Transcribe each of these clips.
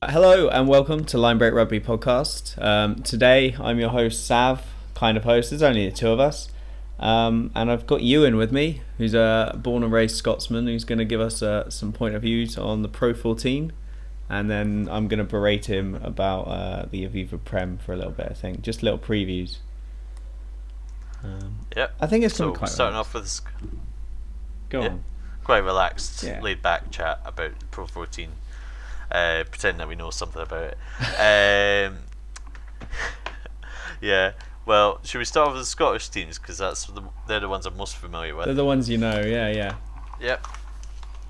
Hello and welcome to Linebreak Rugby podcast. Today I'm your host Sav, kind of host. There's only the two of us, and I've got Euan with me, who's a born and raised Scotsman, who's going to give us some point of views on the Pro 14, and then I'm going to berate him about the Aviva Prem for a little bit. I think just little previews. I think it's going to be quite starting relaxed. off with Go on. quite relaxed, Yeah. laid back chat about Pro 14. Pretending that we know something about it. Yeah. Well, should we start with the Scottish teams because they're the ones I'm most familiar with. They're the ones you know. Yeah. Yep.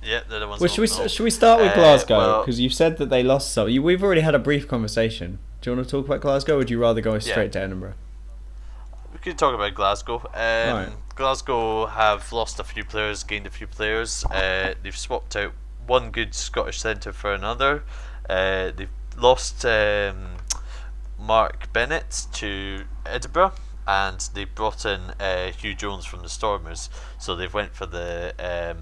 Yeah, they're the ones. Well, I should we start with Glasgow? well- Because you've said that they lost some. We've already had a brief conversation. Do you want to talk about Glasgow, or would you rather go straight to Edinburgh? We could talk about Glasgow. Right. Glasgow have lost a few players, gained a few players. They've swapped out one good Scottish centre for another. They've lost Mark Bennett to Edinburgh, and they brought in Hugh Jones from the Stormers. So they've went for the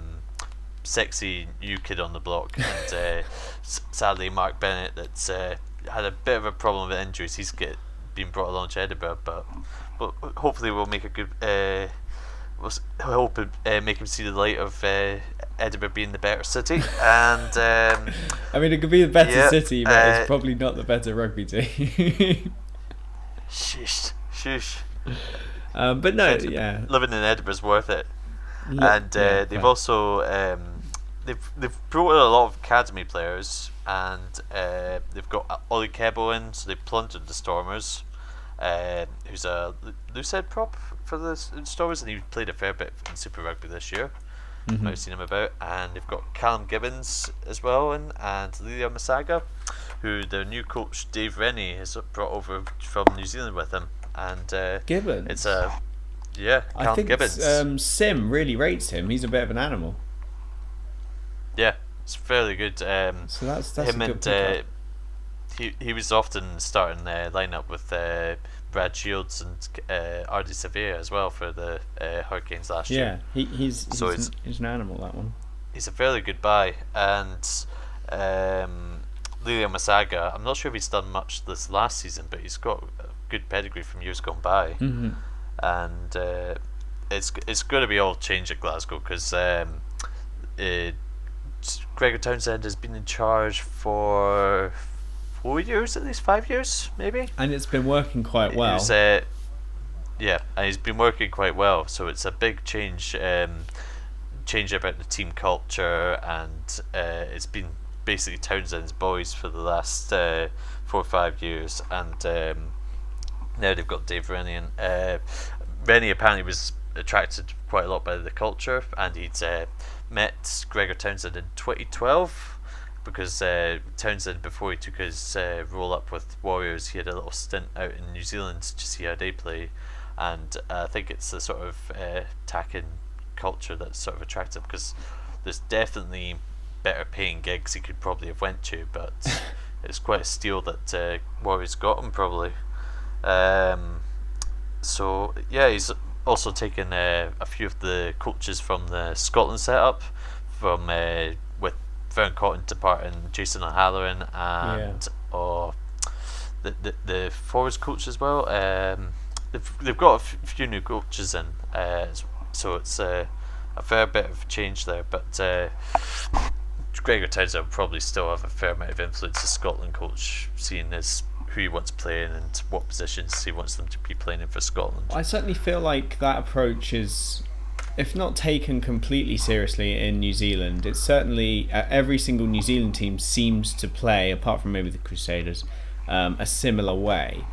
sexy new kid on the block, and sadly Mark Bennett that's had a bit of a problem with injuries. He's been brought along to Edinburgh, but hopefully we'll make a good. Make him see the light of Edinburgh being the better city, and I mean, it could be the better city, but it's uh, probably not the better rugby team. shush. But no, yeah. Living in Edinburgh's worth it. Yeah, And they've also they've brought in a lot of academy players, and they've got Ollie Kebble in, so they plundered the Stormers. Who's a loose head prop for the Stormers, and he played a fair bit in Super Rugby this year. Might have seen him about. And they've got Callum Gibbons as well, and Lilia Masaga, who their new coach Dave Rennie has brought over from New Zealand with him. And Gibbons. it's I Callum think Gibbons. Sim really rates him. He's a bit of an animal. Yeah, it's fairly good. So that's Him a good pickup. he was often starting lineup with Brad Shields and Ardy Sevilla as well for the Hurricanes last year. Yeah, he's an animal, that one. He's a fairly good buy. And Lilia Masaga, I'm not sure if he's done much this last season, but he's got a good pedigree from years gone by. And it's going to be all change at Glasgow because Gregor Townsend has been in charge for 4 years, at least 5 years, maybe. And it's been working quite well. And he's been working quite well. So it's a big change about the team culture, and it's been basically Townsend's boys for the last 4 or 5 years, and now they've got Dave Rennie. And Rennie apparently was attracted quite a lot by the culture, and he'd met Gregor Townsend in 2012 because Townsend, before he took his roll up with Warriors, he had a little stint out in New Zealand to see how they play, and I think it's the sort of attacking culture that's sort of attractive because there's definitely better paying gigs he could probably have went to, but it's quite a steal that Warriors got him probably. So yeah, he's also taken a few of the coaches from the Scotland setup, from with Vern Cotton departing, Jason O'Halloran, and the forwards coach as well. They've got a few new coaches in, so it's a fair bit of change there. But Gregor Townsend will probably still have a fair amount of influence as Scotland coach, seeing as who he wants playing and what positions he wants them to be playing in for Scotland. I certainly feel like that approach is, if not taken completely seriously in New Zealand, it's certainly every single New Zealand team seems to play, apart from maybe the Crusaders, a similar way.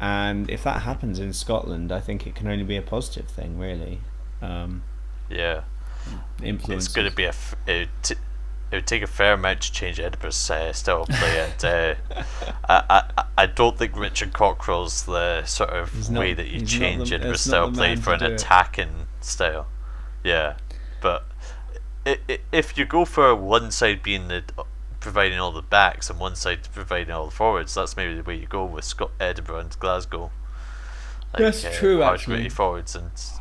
And if that happens in Scotland, I think it can only be a positive thing, really. Yeah, Influence. it's going to be it would take a fair amount to change Edinburgh's style of play, and I don't think Richard Cockrell's the sort of way that you change Edinburgh's style of play for an attacking style. Yeah, but if you go for one side being providing all the backs and one side providing all the forwards, that's maybe the way you go with Edinburgh and Glasgow. That's true, hard actually. gritty forwards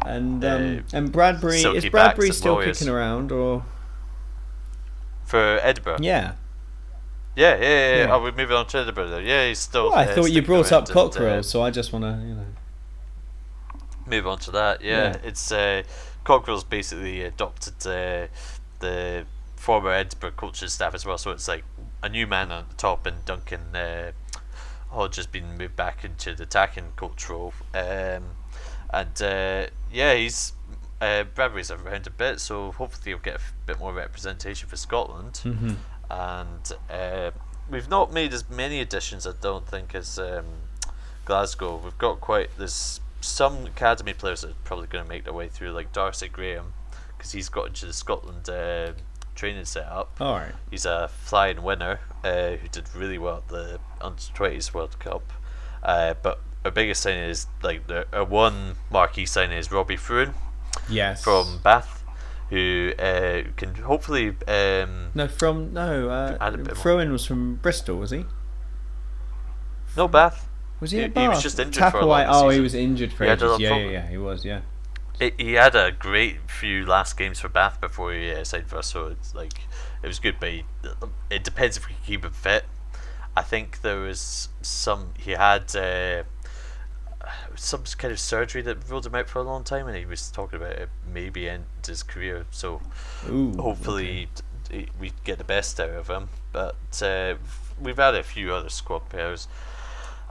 And Bradbury, is silky Bradbury backs and still Warriors. kicking around, or? For Edinburgh, Yeah. Yeah. Are we moving on to Edinburgh though? Yeah, he's still. Well, I thought you sticking brought up around Cockerell, so I just want to, move on to that. Yeah. It's Cockerell's basically adopted the former Edinburgh coaching staff as well, so it's like a new man on the top, and Duncan Hodge has been moved back into the attacking coach role. He's Bradbury's around a bit, so hopefully he'll get a bit more representation for Scotland. Mm-hmm. And we've not made as many additions, I don't think, as Glasgow. We've got there's some academy players that are probably going to make their way through, like Darcy Graham, because he's got into the Scotland training setup. All right. He's a flying winner who did really well at the Under-20s World Cup. But our biggest signing is our one marquee signing is Robbie Fruin. Yes. From Bath, who can hopefully Fruin was from Bristol, was he? No, Bath. Was he at Bath? He was just injured for a long season. He was injured for ages. Yeah, he was. Yeah. He had a great few last games for Bath before he signed for us, so it's it was good. But it depends if we can keep him fit. I think there was he had some kind of surgery that ruled him out for a long time, and he was talking about it maybe end his career. So hopefully we get the best out of him. But we've had a few other squad players.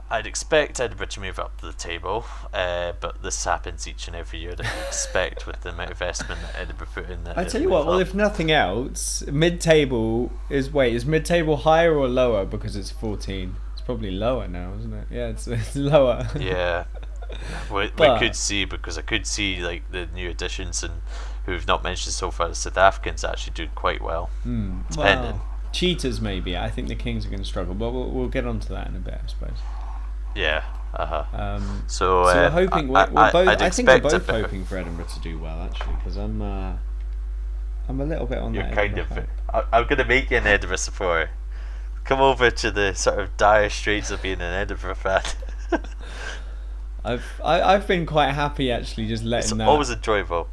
I'd expect Edinburgh to move up the table, but this happens each and every year that you expect with the amount of investment that Edinburgh put in. I tell you what, well, if nothing else, mid-table is mid-table higher or lower because it's 14? It's probably lower now, isn't it? Yeah, it's lower. Yeah, we could see, because I could see the new additions and who we've not mentioned so far, the South Africans actually doing quite well. Depending. Well, Cheetahs maybe. I think the Kings are going to struggle, but we'll get onto that in a bit, I suppose. Yeah. So we're hoping. I think we're both hoping for Edinburgh to do well, actually, because I'm a little bit on that. You're kind of. I'm going to make you an Edinburgh supporter. Come over to the sort of dire straits of being an Edinburgh fan. I've been quite happy actually, just letting that. Always enjoyable.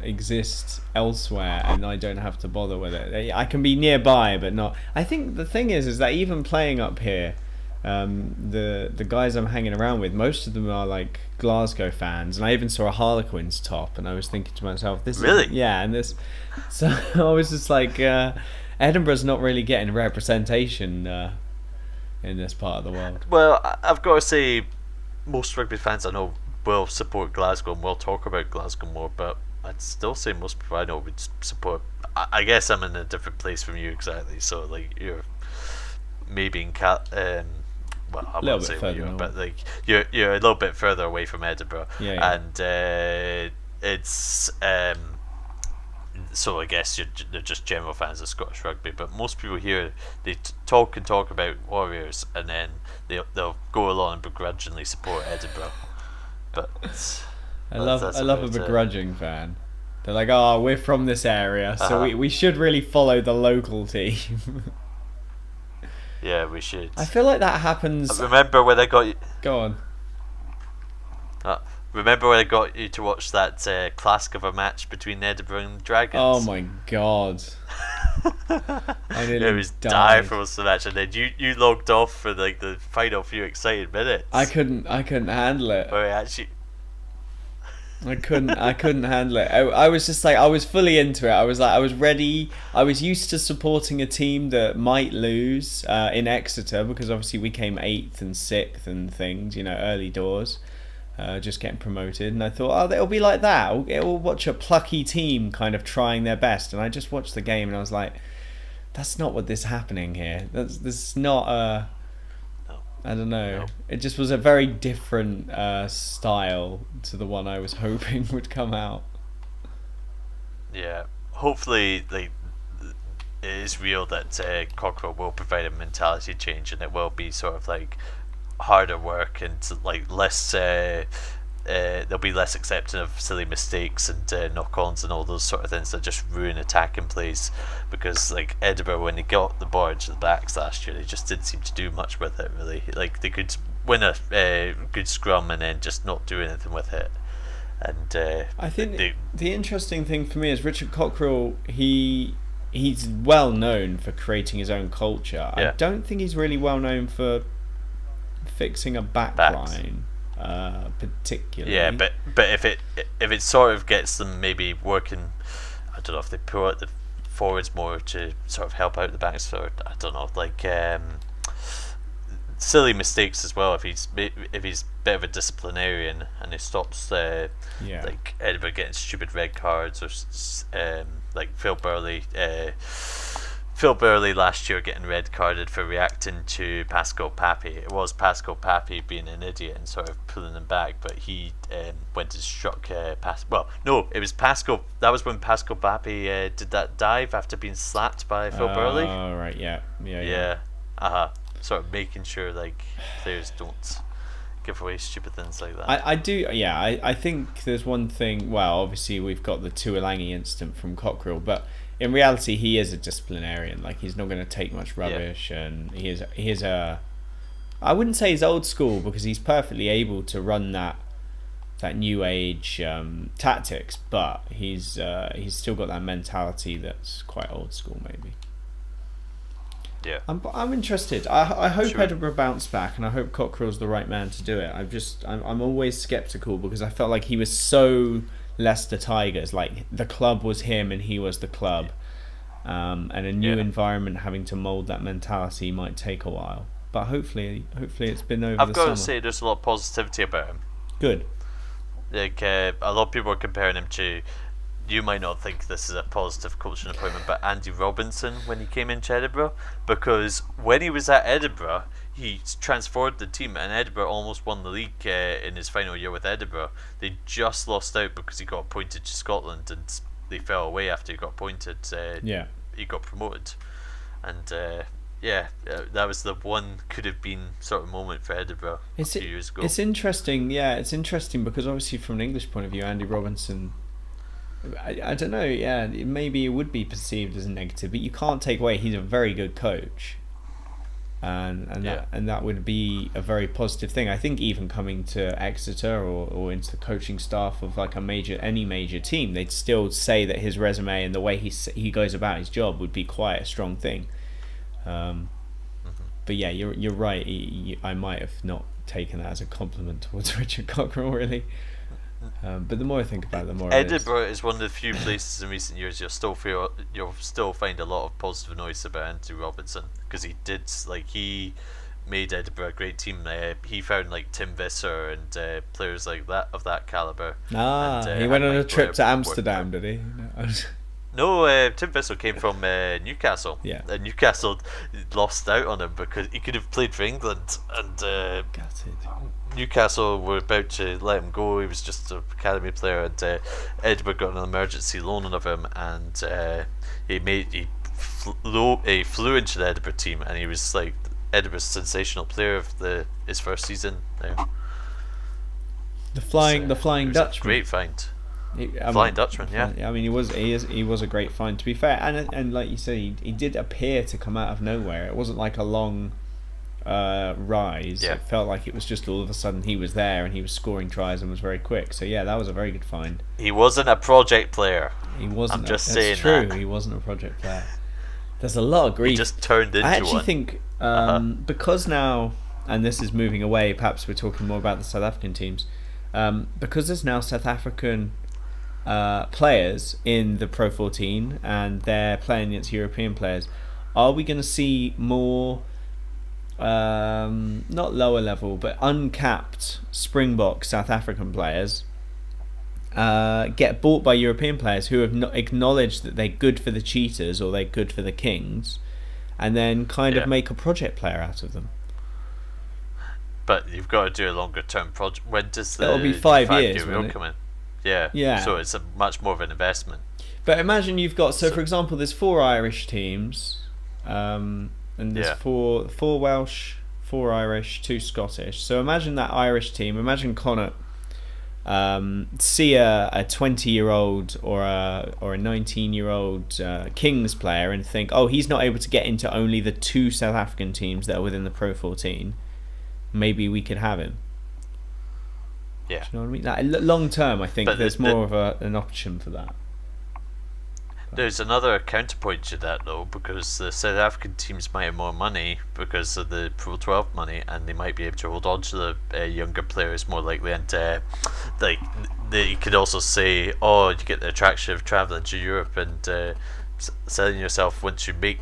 Exist elsewhere, and I don't have to bother with it. I can be nearby, but not. I think the thing is that even playing up here. The guys I'm hanging around with, most of them are like Glasgow fans, and I even saw a Harlequins top, and I was thinking to myself, "This really?" So I was just like, Edinburgh's not really getting representation in this part of the world. Well, I've got to say, most rugby fans I know will support Glasgow and will talk about Glasgow more, but I'd still say most people I know would support. I guess I'm in a different place from you exactly, so you're maybe in well, I won't say where you are, but you're a little bit further away from Edinburgh, and it's so I guess they're just general fans of Scottish rugby. But most people here, they talk about Warriors, and then they'll go along and begrudgingly support Edinburgh. But I love a begrudging fan. They're like, "Oh, we're from this area, so we should really follow the local team." Yeah, we should. I feel like that happens. Remember when I got you? Go on. Remember when I got you to watch that classic of a match between Edinburgh and Dragons? Oh my god! I nearly died from the match, and then you logged off for the final few exciting minutes. I couldn't handle it. Where actually. I couldn't handle it. I was just I was fully into it. I was ready. I was used to supporting a team that might lose in Exeter, because obviously we came 8th and 6th and things, early doors, just getting promoted. And I thought, it'll be like that. We'll watch a plucky team kind of trying their best. And I just watched the game and I was like, that's not what is happening here. This is not I don't know. No. It just was a very different style to the one I was hoping would come out. Yeah, hopefully, it is real that Cockerell will provide a mentality change, and it will be sort of harder work and less. There'll be less accepting of silly mistakes and knock-ons and all those sort of things that just ruin attacking plays, because Edinburgh, when they got the ball into the backs last year, they just didn't seem to do much with it really. They could win a good scrum and then just not do anything with it. And I think the interesting thing for me is Richard Cockerell. He he's well known for creating his own culture. Yeah. I don't think he's really well known for fixing a backline, particularly. Yeah, but if it sort of gets them maybe working, I don't know if they pull out the forwards more to sort of help out the backs, or I don't know, like silly mistakes as well. If he's a bit of a disciplinarian and he stops like Edinburgh getting stupid red cards, or like Phil Burley last year getting red carded for reacting to Pascal Papi. It was Pascal Papi being an idiot and sort of pulling him back, but he went and struck it was Pascal. That was when Pascal Papi did that dive after being slapped by Phil Burley. Oh right, yeah. Sort of making sure like players don't give away stupid things like that. I think there's one thing. Well, obviously we've got the Tuolangi incident from Cockerell, but in reality he is a disciplinarian. Like, he's not going to take much rubbish, and he is a. I wouldn't say he's old school, because he's perfectly able to run that new age tactics, but he's still got that mentality that's quite old school, maybe. Yeah, I'm interested. I hope Sure. Edinburgh bounce back, and I hope Cockerell's the right man to do it. I'm always skeptical, because I felt like he was so Leicester Tigers. Like, the club was him and he was the club, and a new environment having to mould that mentality might take a while. But hopefully it's been over. I've got to say, there's a lot of positivity about him. Good. Like a lot of people are comparing him to. You might not think this is a positive coaching appointment, but Andy Robinson when he came into Edinburgh, because when he was at Edinburgh, he transformed the team, and Edinburgh almost won the league in his final year with Edinburgh. They just lost out because he got appointed to Scotland, and they fell away after he got appointed. He got promoted, and that was the one could have been sort of moment for Edinburgh a few years ago. It's interesting. Yeah, it's interesting because obviously from an English point of view, Andy Robinson. I don't know, maybe it would be perceived as a negative, but you can't take away he's a very good coach, and that would be a very positive thing. I think even coming to Exeter or into the coaching staff of like any major team, they'd still say that his resume and the way he goes about his job would be quite a strong thing. But yeah, you're right. I might have not taken that as a compliment towards Richard Cockerell, really. But the more I think about it, the more Edinburgh is one of the few places in recent years you'll still find a lot of positive noise about Andy Robinson, because he made Edinburgh a great team. He found like Tim Visser and players like that of that caliber. He went on a trip to Amsterdam, did he? No, Tim Visser came from Newcastle. Yeah. Newcastle lost out on him because he could have played for England, and Newcastle were about to let him go. He was just an academy player, and Edinburgh got an emergency loan of him, and he flew into the Edinburgh team, and he was like Edinburgh's sensational player of his first season there. The Flying Dutchman. Great find. Flying Dutchman, yeah. I mean, he was a great find, to be fair, and like you say, he did appear to come out of nowhere. It wasn't like a long rise. It felt like it was just all of a sudden he was there and he was scoring tries and was very quick. So yeah, that was a very good find. He wasn't a project player. He wasn't. I'm just saying true. that. He wasn't a project player. There's a lot of grief. He just turned into one. I actually think because now, and this is moving away. Perhaps we're talking more about the South African teams. Because there's now South African players in the Pro 14 and they're playing against European players. Are we going to see more? Not lower level, but uncapped Springbok South African players get bought by European players who have not acknowledged that they're good for the Cheetahs or they're good for the Kings, and then kind of make a project player out of them. But you've got to do a longer term project. When does the It'll be 5 years will come in? Yeah. So it's much more of an investment. But imagine you've got for example, there's 4 Irish teams. And there's 4 Welsh, 4 Irish, 2 Scottish. So imagine that Irish team. Imagine Connacht see a 20-year-old or a 19-year-old Kings player and think, oh, he's not able to get into only the 2 South African teams that are within the Pro 14. Maybe we could have him. Yeah. Do you know what I mean? Long term, I think there's more of an option for that. There's another counterpoint to that though, because the South African teams might have more money because of the Pro 12 money, and they might be able to hold on to the younger players more likely. And like you could also say, oh, you get the attraction of traveling to Europe and selling yourself once you make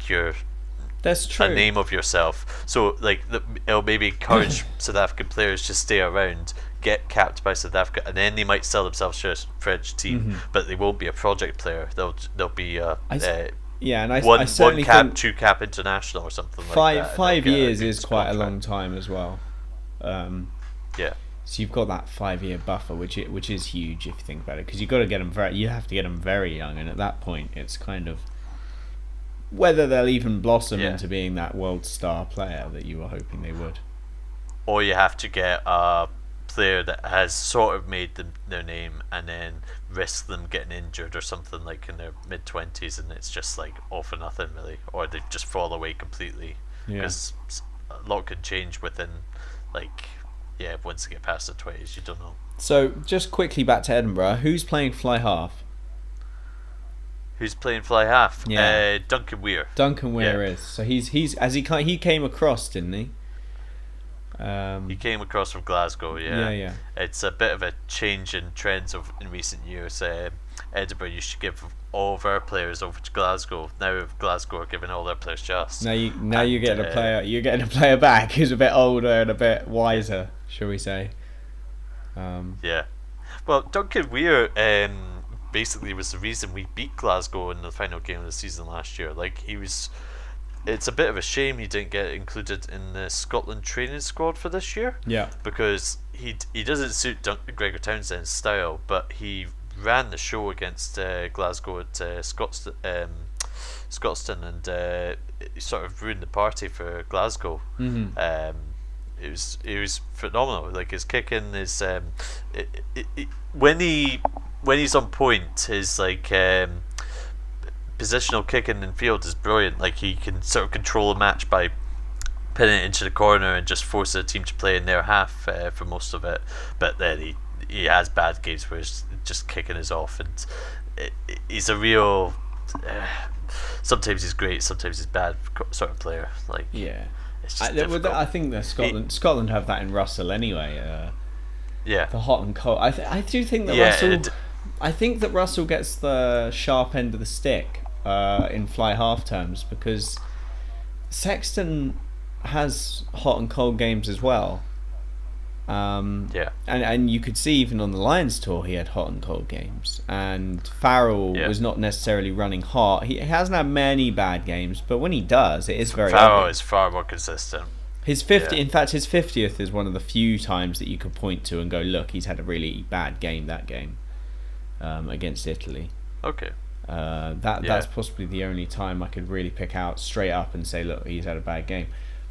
That's true. a name of yourself. So like it'll maybe encourage South African players to stay around, get capped by South Africa, and then they might sell themselves to a French team, but they won't be a project player. They'll be I certainly one cap, think 2 cap international or something like that. 5 years is quite contract. a long time as well. Yeah. So you've got that 5-year buffer, which is huge if you think about it, because you have to get them very young, and at that point it's kind of whether they'll even blossom into being that world star player that you were hoping they would. Or you have to get a player that has sort of made their name and then risk them getting injured or something like in their mid-20s, and it's just like all for nothing really, or they just fall away completely, because a lot can change within once they get past the 20s. You don't know. So just quickly back to Edinburgh, who's playing fly half? Who's playing fly half? Yeah. Duncan Weir. Duncan Weir is. So he came across, didn't he? He came across from Glasgow. Yeah. It's a bit of a change in trends in recent years. Edinburgh used to give all of our players over to Glasgow. Now Glasgow are giving all their players to us. Now you're getting a player. You're getting a player back who's a bit older and a bit wiser, shall we say? Yeah. Well, Duncan Weir basically was the reason we beat Glasgow in the final game of the season last year. It's a bit of a shame he didn't get included in the Scotland training squad for this year. Yeah. Because he doesn't suit Gregor Townsend's style, but he ran the show against Glasgow at Scotstoun, and he sort of ruined the party for Glasgow. It was phenomenal. Like his kicking, his when he's on point, his positional kicking in field is brilliant. Like he can sort of control a match by pinning it into the corner and just force the team to play in their half for most of it. But then he has bad games where his just kicking is off, and he's a real. Sometimes he's great, sometimes he's bad sort of player. I think that Scotland have that in Russell anyway. The hot and cold. I do think that Russell. I think that Russell gets the sharp end of the stick in fly half terms, because Sexton has hot and cold games as well. And you could see even on the Lions tour he had hot and cold games, and Farrell was not necessarily running hot. He hasn't had many bad games, but when he does, it is very Farrell obvious. is far more consistent. His 50, in fact, his 50th is one of the few times that you could point to and go, look, he's had a really bad game that game against Italy. Okay. That's possibly the only time I could really pick out straight up and say, look, he's had a bad game.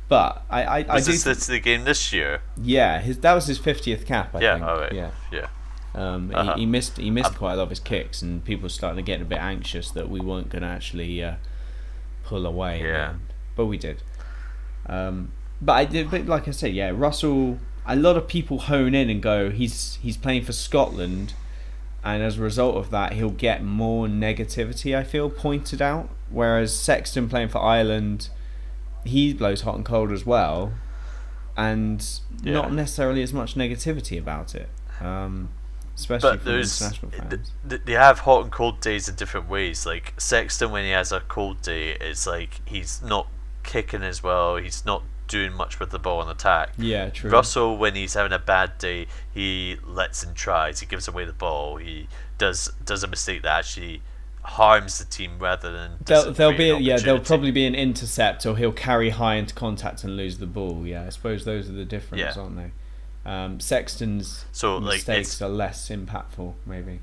But was this the game this year? Yeah, that was his 50th cap. I think. All right. Yeah. He missed quite a lot of his kicks, and people were starting to get a bit anxious that we weren't going to actually pull away. Yeah. But we did. But like I said, Russell. A lot of people hone in and go, he's playing for Scotland, and as a result of that, he'll get more negativity, I feel, pointed out. Whereas Sexton playing for Ireland, he blows hot and cold as well, and not necessarily as much negativity about it, especially from international fans. They have hot and cold days in different ways. Like Sexton, when he has a cold day, it's like he's not kicking as well, he's not doing much with the ball on attack. Yeah, true. Russell, when he's having a bad day, he lets and tries, he gives away the ball, he does a mistake that actually harms the team rather than there'll probably be an intercept, or he'll carry high into contact and lose the ball. I suppose those are the difference, aren't they? Sexton's mistakes are less impactful, maybe.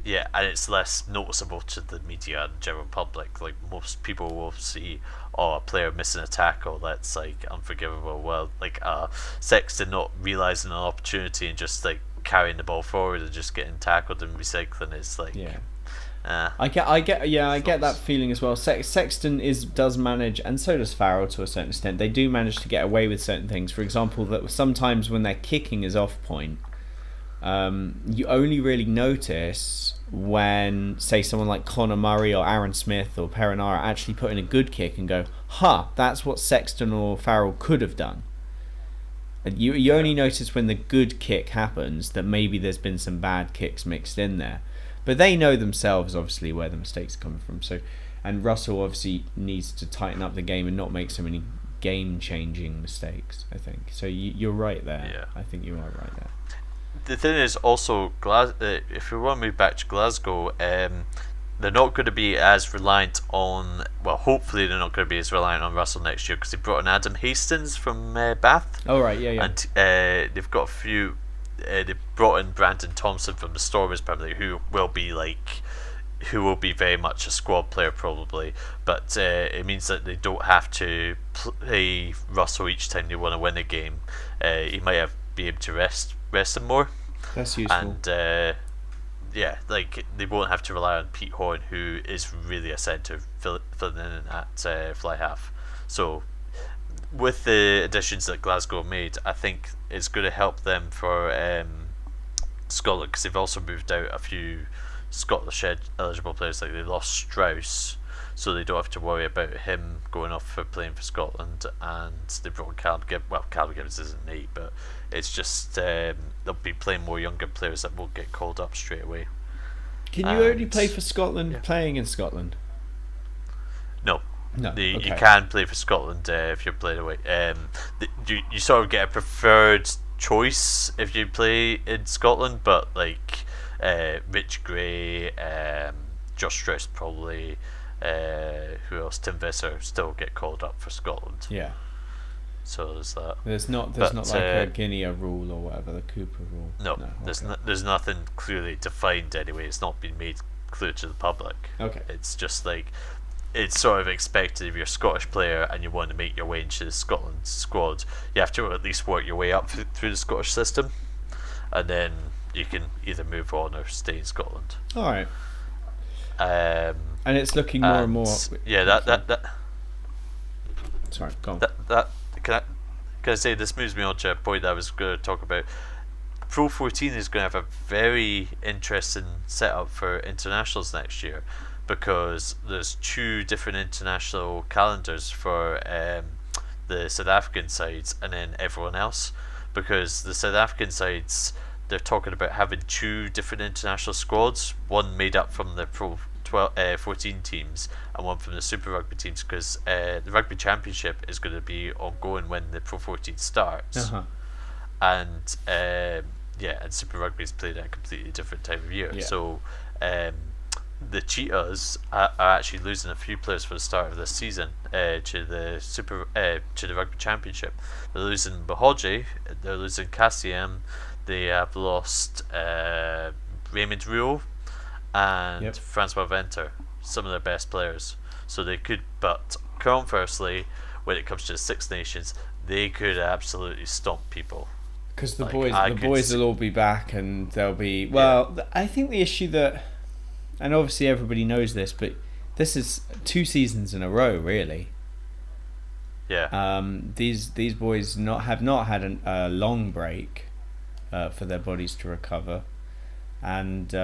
And it's less noticeable to the media and general public. Like most people will see, a player missing a tackle, that's like unforgivable. Well, like Sexton not realising an opportunity and just like carrying the ball forward and just getting tackled and recycling is like. I get that feeling as well. Sexton does manage, and so does Farrell to a certain extent. They do manage to get away with certain things. For example, that sometimes when their kicking is off point, you only really notice when, say, someone like Conor Murray or Aaron Smith or Perinara actually put in a good kick and go, that's what Sexton or Farrell could have done. And you only notice when the good kick happens that maybe there's been some bad kicks mixed in there. But they know themselves, obviously, where the mistakes are coming from. So, and Russell obviously needs to tighten up the game and not make so many game-changing mistakes, I think. So you're right there. Yeah. I think you are right there. The thing is also, if we want to move back to Glasgow, they're not going to be as reliant on, well, hopefully they're not going to be as reliant on Russell next year, because they brought in Adam Hastings from Bath. Oh, right, yeah. And they've got a few, they've brought in Brandon Thompson from the Stormers, probably, who will be very much a squad player, probably. But it means that they don't have to play Russell each time they want to win a game. He might be able to rest him more. That's useful. And they won't have to rely on Pete Horn, who is really a centre filling in at fly half. So with the additions that Glasgow made, I think it's going to help them for Scotland, because they've also moved out a few Scottish eligible players. Like, they lost Strauss, so they don't have to worry about him going off for playing for Scotland, and they brought in Callum Gibbons. Well, Callum Gibbons isn't neat, but it's just they'll be playing more younger players that won't get called up straight away. Can you only play for Scotland playing in Scotland? No. Okay. You can play for Scotland if you're playing away. You sort of get a preferred choice if you play in Scotland, but like Rich Gray, Josh Strauss probably, who else? Tim Visser still get called up for Scotland. Yeah. So there's that. There's not like a Guinea rule or whatever, the Cooper rule. No, there's nothing clearly defined anyway. It's not been made clear to the public. Okay. It's just like, it's sort of expected if you're a Scottish player and you want to make your way into the Scotland squad, you have to at least work your way up through the Scottish system, and then you can either move on or stay in Scotland. All right. And it's looking more and more. Yeah, that. Sorry, go on. That can I say, this moves me on to a point that I was going to talk about. Pro 14 is going to have a very interesting setup for internationals next year, because there's 2 different international calendars for the South African sides and then everyone else. Because the South African sides, they're talking about having 2 different international squads, one made up from the Pro 14 teams and one from the Super Rugby teams, because the Rugby Championship is going to be ongoing when the Pro 14 starts. And and Super Rugby is played at a completely different time of year. So the Cheetahs are actually losing a few players for the start of this season to the Rugby Championship. They're losing Bahoji, they're losing Cassiam, they have lost Raymond Rio and Francois Venter, some of their best players. So they could, but conversely, when it comes to the Six Nations, they could absolutely stomp people. Because the boys will all be back, and they'll be... Well, I think the issue that... And obviously everybody knows this, but this is 2 seasons in a row, really. Yeah. These boys have not had a long break for their bodies to recover, and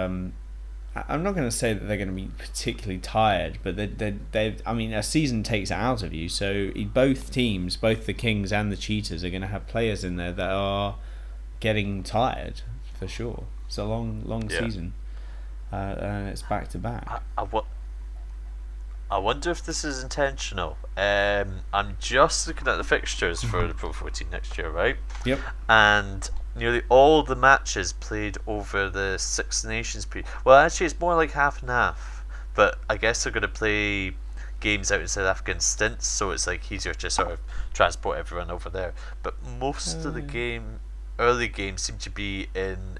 I'm not going to say that they're going to be particularly tired, but they I mean, a season takes it out of you. So both teams, both the Kings and the Cheetahs, are going to have players in there that are getting tired for sure. It's a long season, and it's back to back. I wonder if this is intentional. I'm just looking at the fixtures for the Pro 14 next year, right? Yep. And nearly all the matches played over the Six Nations period. Well, actually, it's more like half and half. But I guess they're going to play games out in South Africa in stints, so it's like easier to sort of transport everyone over there. But most of the early games seem to be in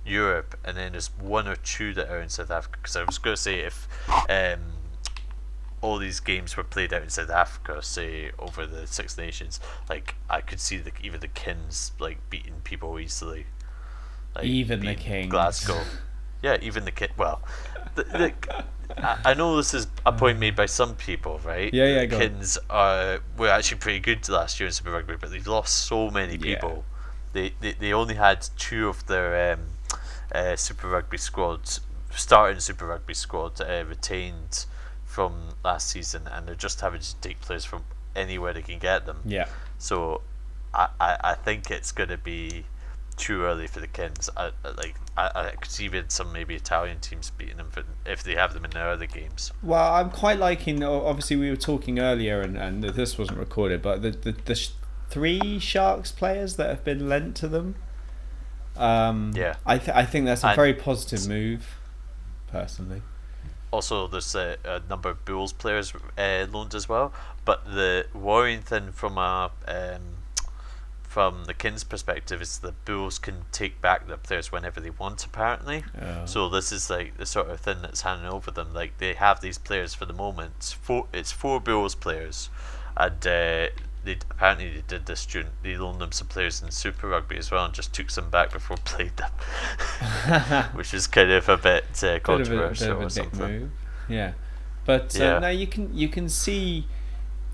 Europe, and then there's 1 or 2 that are in South Africa. Because I was going to say, if all these games were played out in South Africa, say over the Six Nations, like I could see even the Kings like beating people easily. Like, even the Kings. Glasgow. Yeah, even the Kings. Well, I know this is a point made by some people, right? Yeah, the Kings were actually pretty good last year in Super Rugby, but they lost so many people they only had two of their Super Rugby squads, starting Super Rugby squad, retained from last season, and they're just having to take players from anywhere they can get them. Yeah. So I think it's going to be too early for the Kins. I could see even some maybe Italian teams beating them if they have them in their other games. Well, I'm quite liking. Obviously, we were talking earlier, and this wasn't recorded, but the three Sharks players that have been lent to them. I think that's a very positive move, personally. Also, there's a number of Bulls players loaned as well. But the worrying thing from the Kins' perspective is the Bulls can take back their players whenever they want, apparently. Oh. So this is like the sort of thing that's hanging over them. Like, they have these players for the moment. It's four Bulls players, and they did this during. They loaned them some players in Super Rugby as well, and just took some back before played them, which is kind of a bit controversial bit of a or something. Move. Yeah, but no, you can see.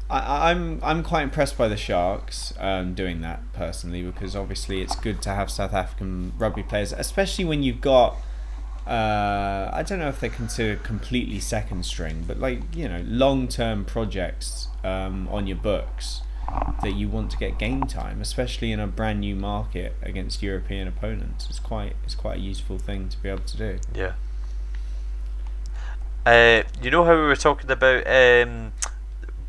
I'm quite impressed by the Sharks doing that personally, because obviously it's good to have South African rugby players, especially when you've got I don't know if they're considered completely second string, but long-term projects on your books that you want to get game time, especially in a brand new market against European opponents. It's quite a useful thing to be able to do. Yeah. You know how we were talking about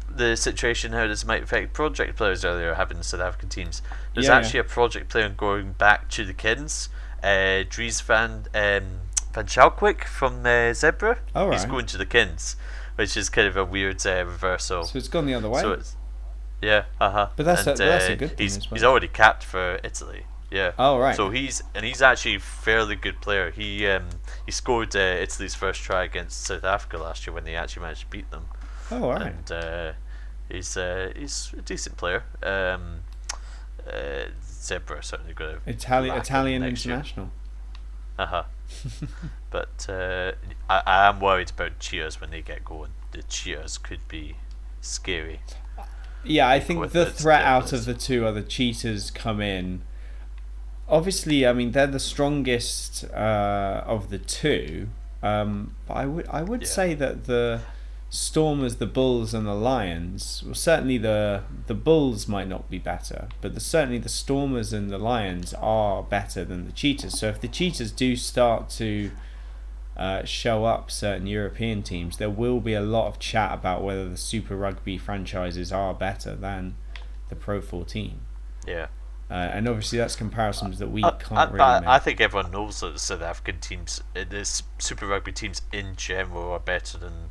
the situation, how this might affect project players earlier, having South African teams. There's actually a project player going back to the Kins, Dries van Schalkwijk from Zebra. Oh, right. He's going to the Kins, which is kind of a weird reversal. So it's gone the other way. Yeah, But that's a good thing. He's already capped for Italy. Yeah. Oh, right. So he's actually a fairly good player. He scored Italy's first try against South Africa last year when they actually managed to beat them. Oh, all right. And he's a decent player. Zebra certainly got a Italian international. But I am worried about Cheetahs when they get going. The Cheetahs could be scary. Yeah, I think the threat out of the two other Cheetahs come in. Obviously, I mean, they're the strongest of the two. But I would say that the Stormers, the Bulls, and the Lions. Well, certainly the Bulls might not be better, but certainly the Stormers and the Lions are better than the Cheetahs. So if the Cheetahs do start to show up certain European teams, there will be a lot of chat about whether the Super Rugby franchises are better than the Pro 14. Yeah. And obviously that's comparisons that we can't really make. I think everyone knows that the South African teams, the Super Rugby teams in general, are better than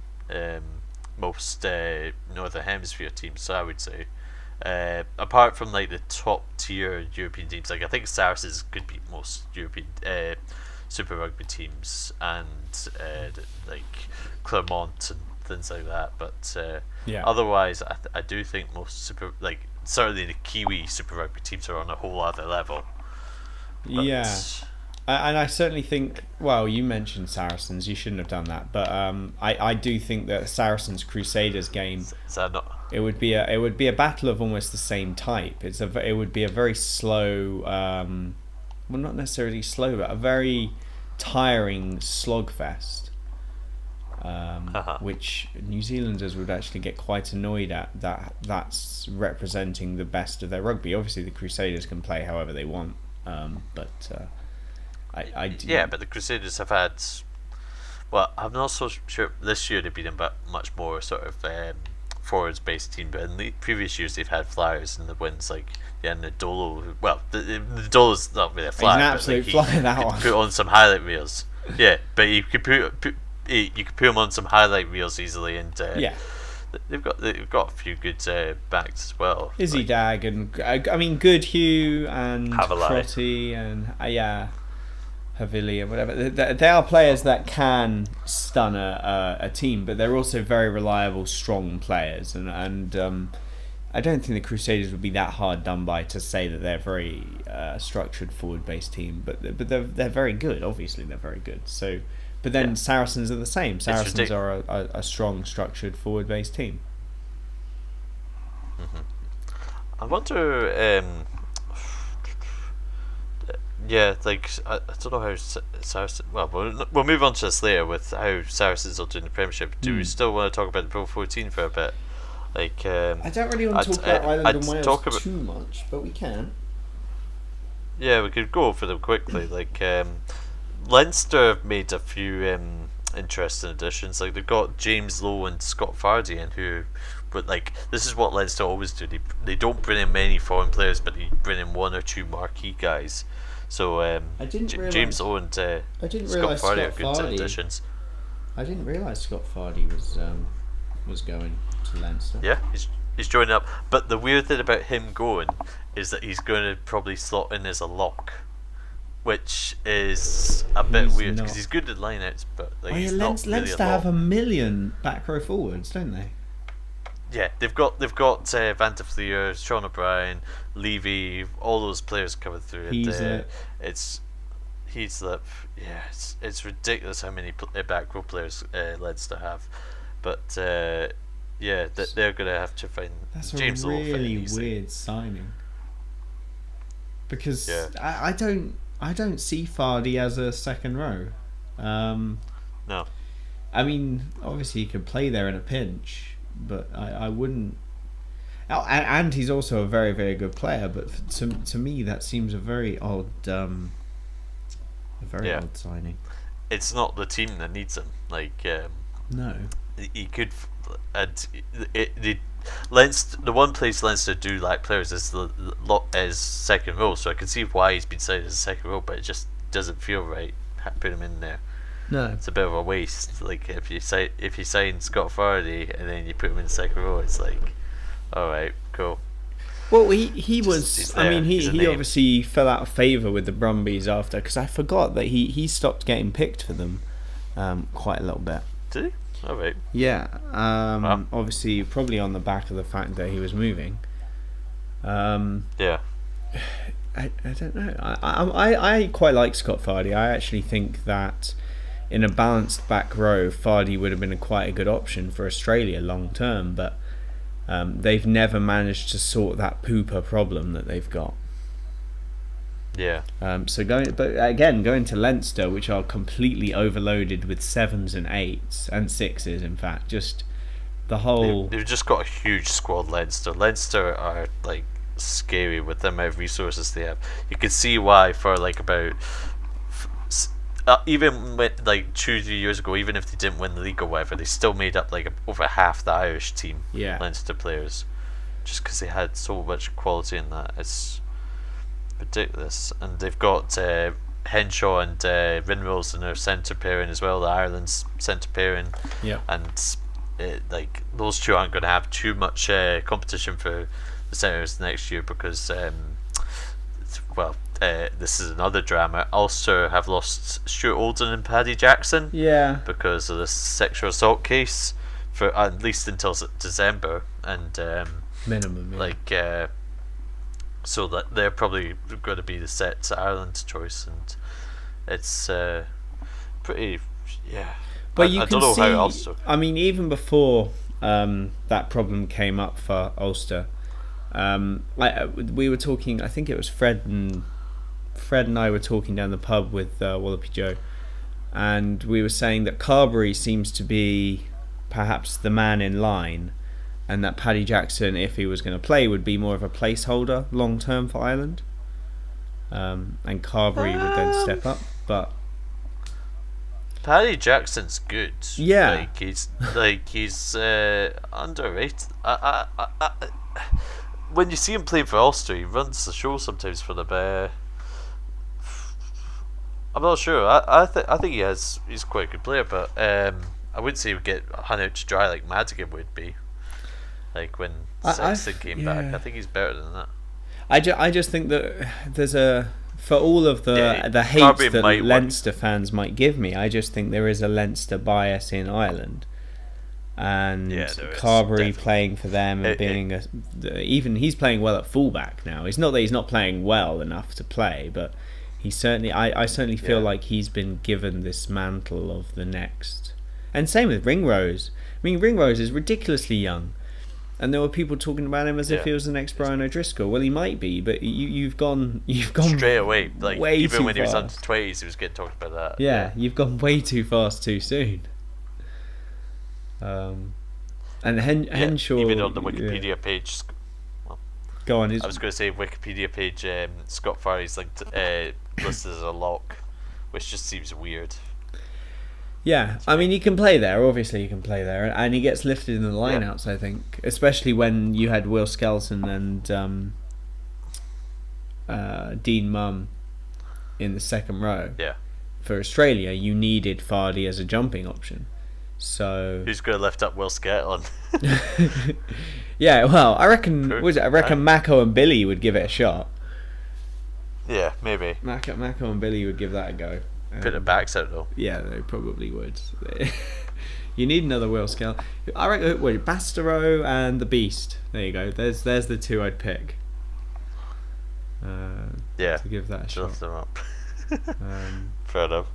most Northern Hemisphere teams. So I would say, apart from like the top tier European teams, like I think Saracens could beat most European Super Rugby teams, and like Clermont and things like that. But otherwise, I do think most certainly the Kiwi Super Rugby teams are on a whole other level. But and I certainly think, well, you mentioned Saracens, you shouldn't have done that, but I do think that Saracens Crusaders game, it would be a battle of almost the same type. It would be a very slow, well, not necessarily slow, but a very tiring slogfest. Which New Zealanders would actually get quite annoyed at. That's representing the best of their rugby. Obviously, the Crusaders can play however they want, but I do. Yeah, but the Crusaders have had. Well, I'm not so sure this year they've been a much more sort of forwards-based team, but in the previous years they've had flyers in the wins, like Ndolo. Well, the Ndolo's not really a flyer. He's an absolute flyer. That one. Put on some highlight reels. Yeah, but you could put him on some highlight reels easily, and they've got a few good backs as well. Izzy Dag and Goodhue and Crotty and Havili and whatever. They are players that can stun a team, but they're also very reliable, strong players, and I don't think the Crusaders would be that hard done by to say that they're a very structured forward-based team, but they're very good. Obviously, they're very good. So. But then Saracens are the same. Saracens are a strong, structured, forward-based team. I wonder. Yeah, like I don't know how Saracens. Well, we'll move on to this later with how Saracens are doing the Premiership. Do we still want to talk about the Pro 14 for a bit? Like, I don't really want to talk about Ireland I'd and Wales talk about, too much, but we can. yeah, we could go over them quickly. Like, Leinster have made a few interesting additions. Like they've got James Lowe and Scott Fardy in who, but like this is what Leinster always do. They don't bring in many foreign players, but they bring in one or two marquee guys. So I didn't realise, James Lowe and I didn't Scott realise Fardy Scott are good Fardy. additions. I didn't realise Scott Fardy was going to Leinster. Yeah, he's joining up. But the weird thing about him going is that he's going to probably slot in as a lock, which is a bit weird because he's good at lineouts, but like, he's not really Leinster a lock. have a million back row forwards, don't they? Yeah, they've got Van der Fleer, Sean O'Brien, Levy, all those players coming through. It's ridiculous how many back row players Leinster have, but yeah, they're gonna have to find James Lowe. That's a really weird signing because I don't see Fardy as a second row. No, I mean obviously he could play there in a pinch. But I wouldn't. Oh, and he's also a very, very good player. But to me, that seems a very odd, odd signing. It's not the team that needs him. Like no, he could. And Leinster, the one place Leinster do like players is is second row. So I can see why he's been signed as a second row, but it just doesn't feel right. Put him in there. No, it's a bit of a waste. Like if you sign Scott Fardy and then you put him in the second row, it's like, all right, cool. Well, he was. I mean, he obviously fell out of favour with the Brumbies after, because I forgot that he stopped getting picked for them, quite a little bit. Did he? All right. Yeah. Wow. Obviously, probably on the back of the fact that he was moving. Yeah. I don't know. I quite like Scott Fardy. I actually think that in a balanced back row, Fardy would have been quite a good option for Australia long term, but they've never managed to sort that pooper problem that they've got. Yeah. So going to Leinster, which are completely overloaded with 7s and 8s and 6s, in fact, just the whole. They've just got a huge squad. Leinster are like scary with the amount of resources they have. You can see why for like about. Even when, like 2-3 years ago, even if they didn't win the league or whatever, they still made up like over half the Irish team. Yeah. Leinster players, just because they had so much quality in that. It's ridiculous, and they've got Henshaw and Rinrose in their centre pairing as well. The Ireland's centre pairing. Yeah. And like those two aren't going to have too much competition for the centres next year because this is another drama. Ulster have lost Stuart Olden and Paddy Jackson. Yeah. Because of the sexual assault case for at least until December, and minimum. Yeah. Like so that they're probably going to be the set Ireland choice, and it's pretty But you I can don't know see. how Ulster. I mean, even before that problem came up for Ulster, we were talking. I think it was Fred and I were talking down the pub with Wallopy Joe, and we were saying that Carberry seems to be perhaps the man in line, and that Paddy Jackson, if he was going to play, would be more of a placeholder long term for Ireland, and Carberry would then step up. But Paddy Jackson's good. Yeah, he's underrated. When you see him playing for Ulster, he runs the show sometimes for them. I'm not sure. I think he's quite a good player, but I wouldn't say he would get hung out to dry like Madigan would be. Like when Sexton came back, I think he's better than that. I just think that there's for all of the hate that Leinster fans might give me, I just think there is a Leinster bias in Ireland, and Carberry playing for them and being even he's playing well at fullback now. It's not that he's not playing well enough to play, but he certainly I certainly feel like he's been given this mantle of the next. And same with Ringrose. I mean, Ringrose is ridiculously young. And there were people talking about him as if he was the next Brian O'Driscoll. Well, he might be, but you've gone straight away. Like way even too when he was under fast. 20s, he was getting talked about that. Yeah, you've gone way too fast too soon. And Henshaw, even on the Wikipedia page. Well, go on. I was going to say Wikipedia page. Scott Farley's linked listed as a lock, which just seems weird. Yeah, I mean, he can play there. Obviously, he can play there, and he gets lifted in the lineouts. I think, especially when you had Will Skelton and Dean Mumm in the second row. Yeah. For Australia, you needed Fardy as a jumping option. So who's going to lift up Will Skelton? Yeah, well, I reckon. I reckon Mako and Billy would give it a shot. Yeah, maybe. Mako and Billy would give that a go. Put their backs out though. Yeah, they probably would. You need another Will Skelton. I reckon. Wait, Bastareaud and the Beast. There you go. There's the two I'd pick. Yeah. To give that a shot. Lift them up. Fair enough.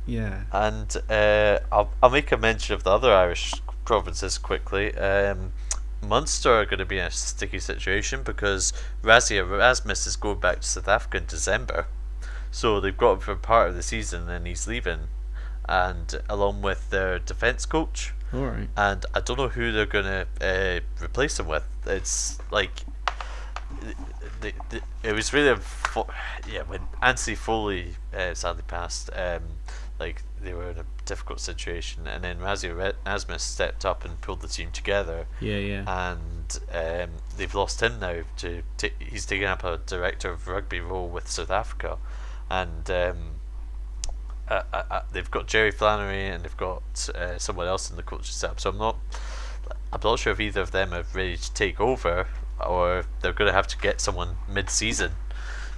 Yeah. And I'll make a mention of the other Irish provinces quickly. Munster are going to be in a sticky situation because Rassie Erasmus is going back to South Africa in December. So they've got him for part of the season and he's leaving. And along with their defence coach. Alright. And I don't know who they're going to replace him with. It's like... it was really... when Anthony Foley sadly passed... like they were in a difficult situation, and then Rassie Erasmus stepped up and pulled the team together. And they've lost him now. He's taken up a director of rugby role with South Africa, and they've got Jerry Flannery and they've got someone else in the coaching setup. So I'm not sure if either of them are ready to take over, or they're going to have to get someone mid-season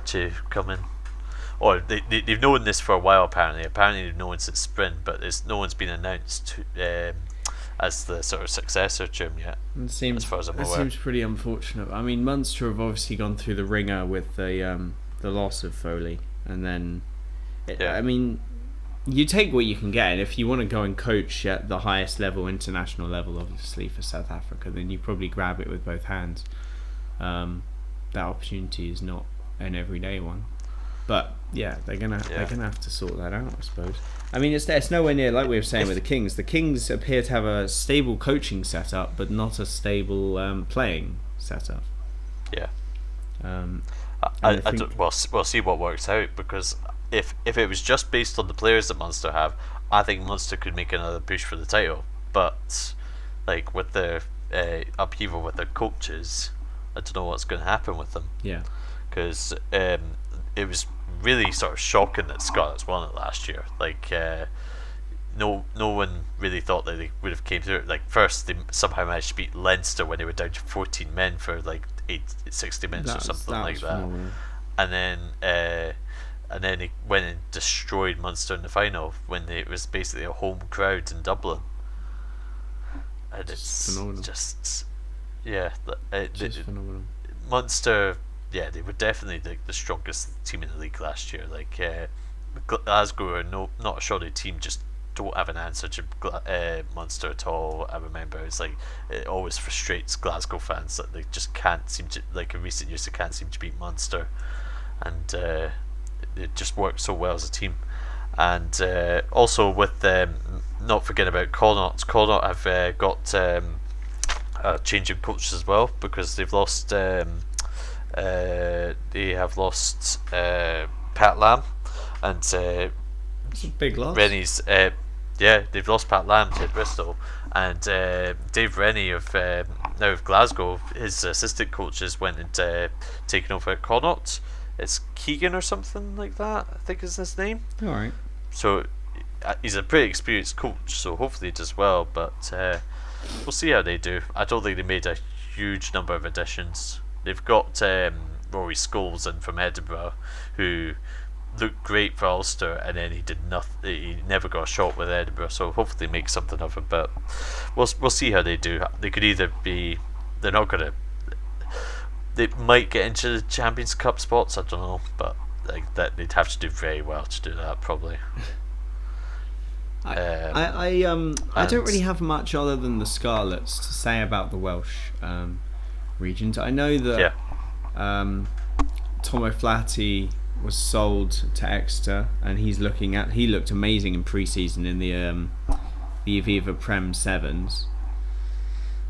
to come in. Or they've known this for a while, apparently. Apparently they've known since spring, but no one's been announced as the sort of successor to him yet, as far as I'm aware. It seems pretty unfortunate. I mean, Munster have obviously gone through the ringer with the loss of Foley, and then... I mean, you take what you can get, and if you want to go and coach at the highest level, international level, obviously, for South Africa, then you probably grab it with both hands. That opportunity is not an everyday one. But yeah, they're gonna have to sort that out, I suppose. I mean, it's nowhere near like we were saying with the Kings. The Kings appear to have a stable coaching setup, but not a stable playing setup. Yeah. We'll see what works out, because if it was just based on the players that Munster have, I think Munster could make another push for the title. But like with the upheaval with their coaches, I don't know what's going to happen with them. Yeah. Because it was really sort of shocking that Scots won it last year. Like no one really thought that they would have came through it. Like first they somehow managed to beat Leinster when they were down to 14 men for like 60 minutes or something like that. Phenomenal. And then they went and destroyed Munster in the final when it was basically a home crowd in Dublin. And it's phenomenal. Just phenomenal. Munster, yeah, they were definitely the strongest team in the league last year. Like Glasgow are not a shoddy team, just don't have an answer to Munster at all. I remember it's like it always frustrates Glasgow fans that they just can't seem to, like in recent years, they can't seem to beat Munster, and it just works so well as a team. And also with not forgetting about Connaught have got a change of coaches as well, because they've lost Pat Lam, and it's a big loss. Rennie's they've lost Pat Lam to Bristol, and Dave Rennie of now of Glasgow, his assistant coaches went and taken over at Connaught. It's Keegan or something like that, I think is his name. Alright. So he's a pretty experienced coach, so hopefully he does well, but we'll see how they do. I don't think they made a huge number of additions. They've got Rory Scholes in from Edinburgh, who looked great for Ulster, and then he did nothing. He never got a shot with Edinburgh, so hopefully they make something of it. But we'll see how they do. They could either be, they're not gonna. They might get into the Champions Cup spots. I don't know, but like that, they'd have to do very well to do that, probably. I don't really have much other than the Scarlets to say about the Welsh regions. I know that Tom O'Flaherty was sold to Exeter, and he looked amazing in pre-season in the Aviva Prem Sevens.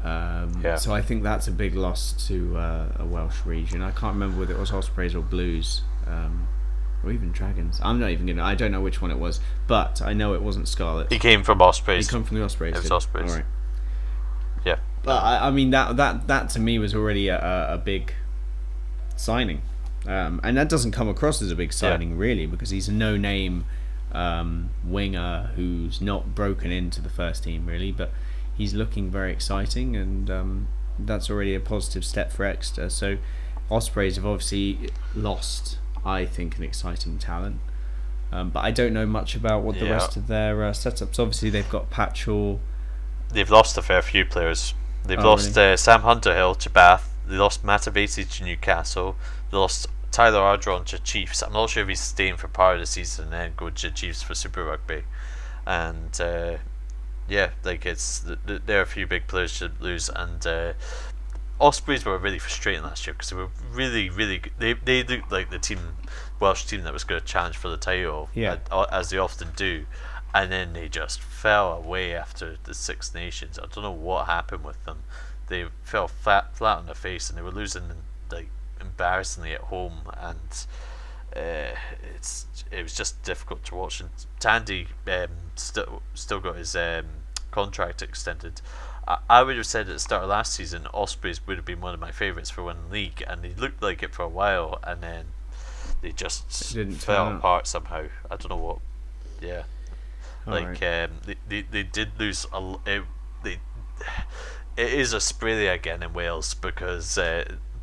So I think that's a big loss to a Welsh region. I can't remember whether it was Ospreys or Blues, or even Dragons. I don't know which one it was, but I know it wasn't Scarlet. He came from Ospreys. He came from the Ospreys. It was Ospreys. All right. Yeah. But I mean that to me was already a big signing, and that doesn't come across as a big signing really, because he's a no-name winger who's not broken into the first team really, but he's looking very exciting, and that's already a positive step for Exeter. So Ospreys have obviously lost, I think, an exciting talent, but I don't know much about what the rest of their setups. Obviously they've got Patchell. They've lost a fair few players. They've lost Sam Hunterhill to Bath. They lost Matavesi to Newcastle. They lost Tyler Ardron to Chiefs. I'm not sure if he's staying for part of the season and then go to Chiefs for Super Rugby. And there are a few big players to lose. And Ospreys were really frustrating last year because they were really, really good. They looked like the Welsh team that was going to challenge for the title, as they often do. And then they just fell away after the Six Nations. I don't know what happened with them. They fell flat on their face, and they were losing like embarrassingly at home, and it was just difficult to watch. And Tandy still got his contract extended. I would have said at the start of last season, Ospreys would have been one of my favourites for winning the league, and they looked like it for a while, and then they just fell apart somehow. I don't know what. Yeah. They did lose it is Australia again in Wales, because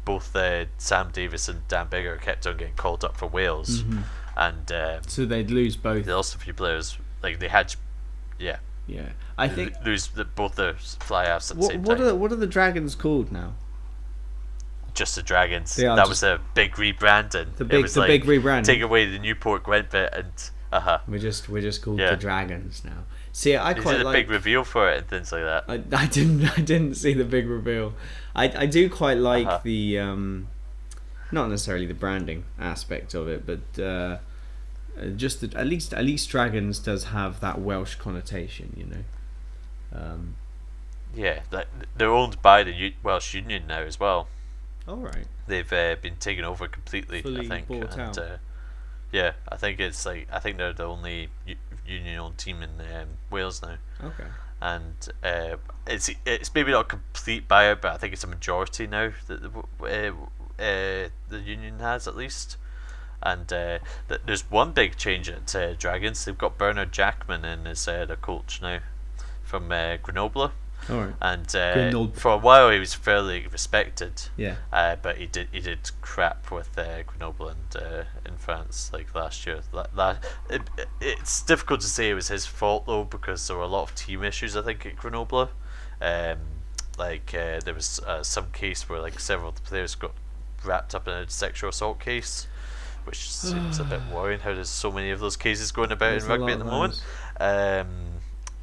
both Sam Davis and Dan Biggar kept on getting called up for Wales, and so they'd lose both. They lost a few players. Like they had, I think lose both their fly halves at the same time. What are the Dragons called now? Just the Dragons. That was a big rebranding. The big rebranding. Take away the Newport Gwent bit and. We're just called the Dragons now. See, I quite did a big reveal for it and things like that. I didn't see the big reveal. I do quite like the not necessarily the branding aspect of it, but just that at least Dragons does have that Welsh connotation, you know. They're owned by the Welsh Union now as well. All right. They've been taken over completely. Fully I think. Bought out. I think they're the only union-owned team in Wales now. Okay. And it's maybe not a complete buyout, but I think it's a majority now that the union has, at least. And there's one big change at Dragons. They've got Bernard Jackman in as their coach now from Grenoble. All right. And for a while he was fairly respected. Yeah. But he did crap with Grenoble and in France like last year. It's difficult to say it was his fault though, because there were a lot of team issues I think at Grenoble. There was some case where like several of the players got wrapped up in a sexual assault case, which seems a bit worrying. How there's so many of those cases going about in rugby at the moment.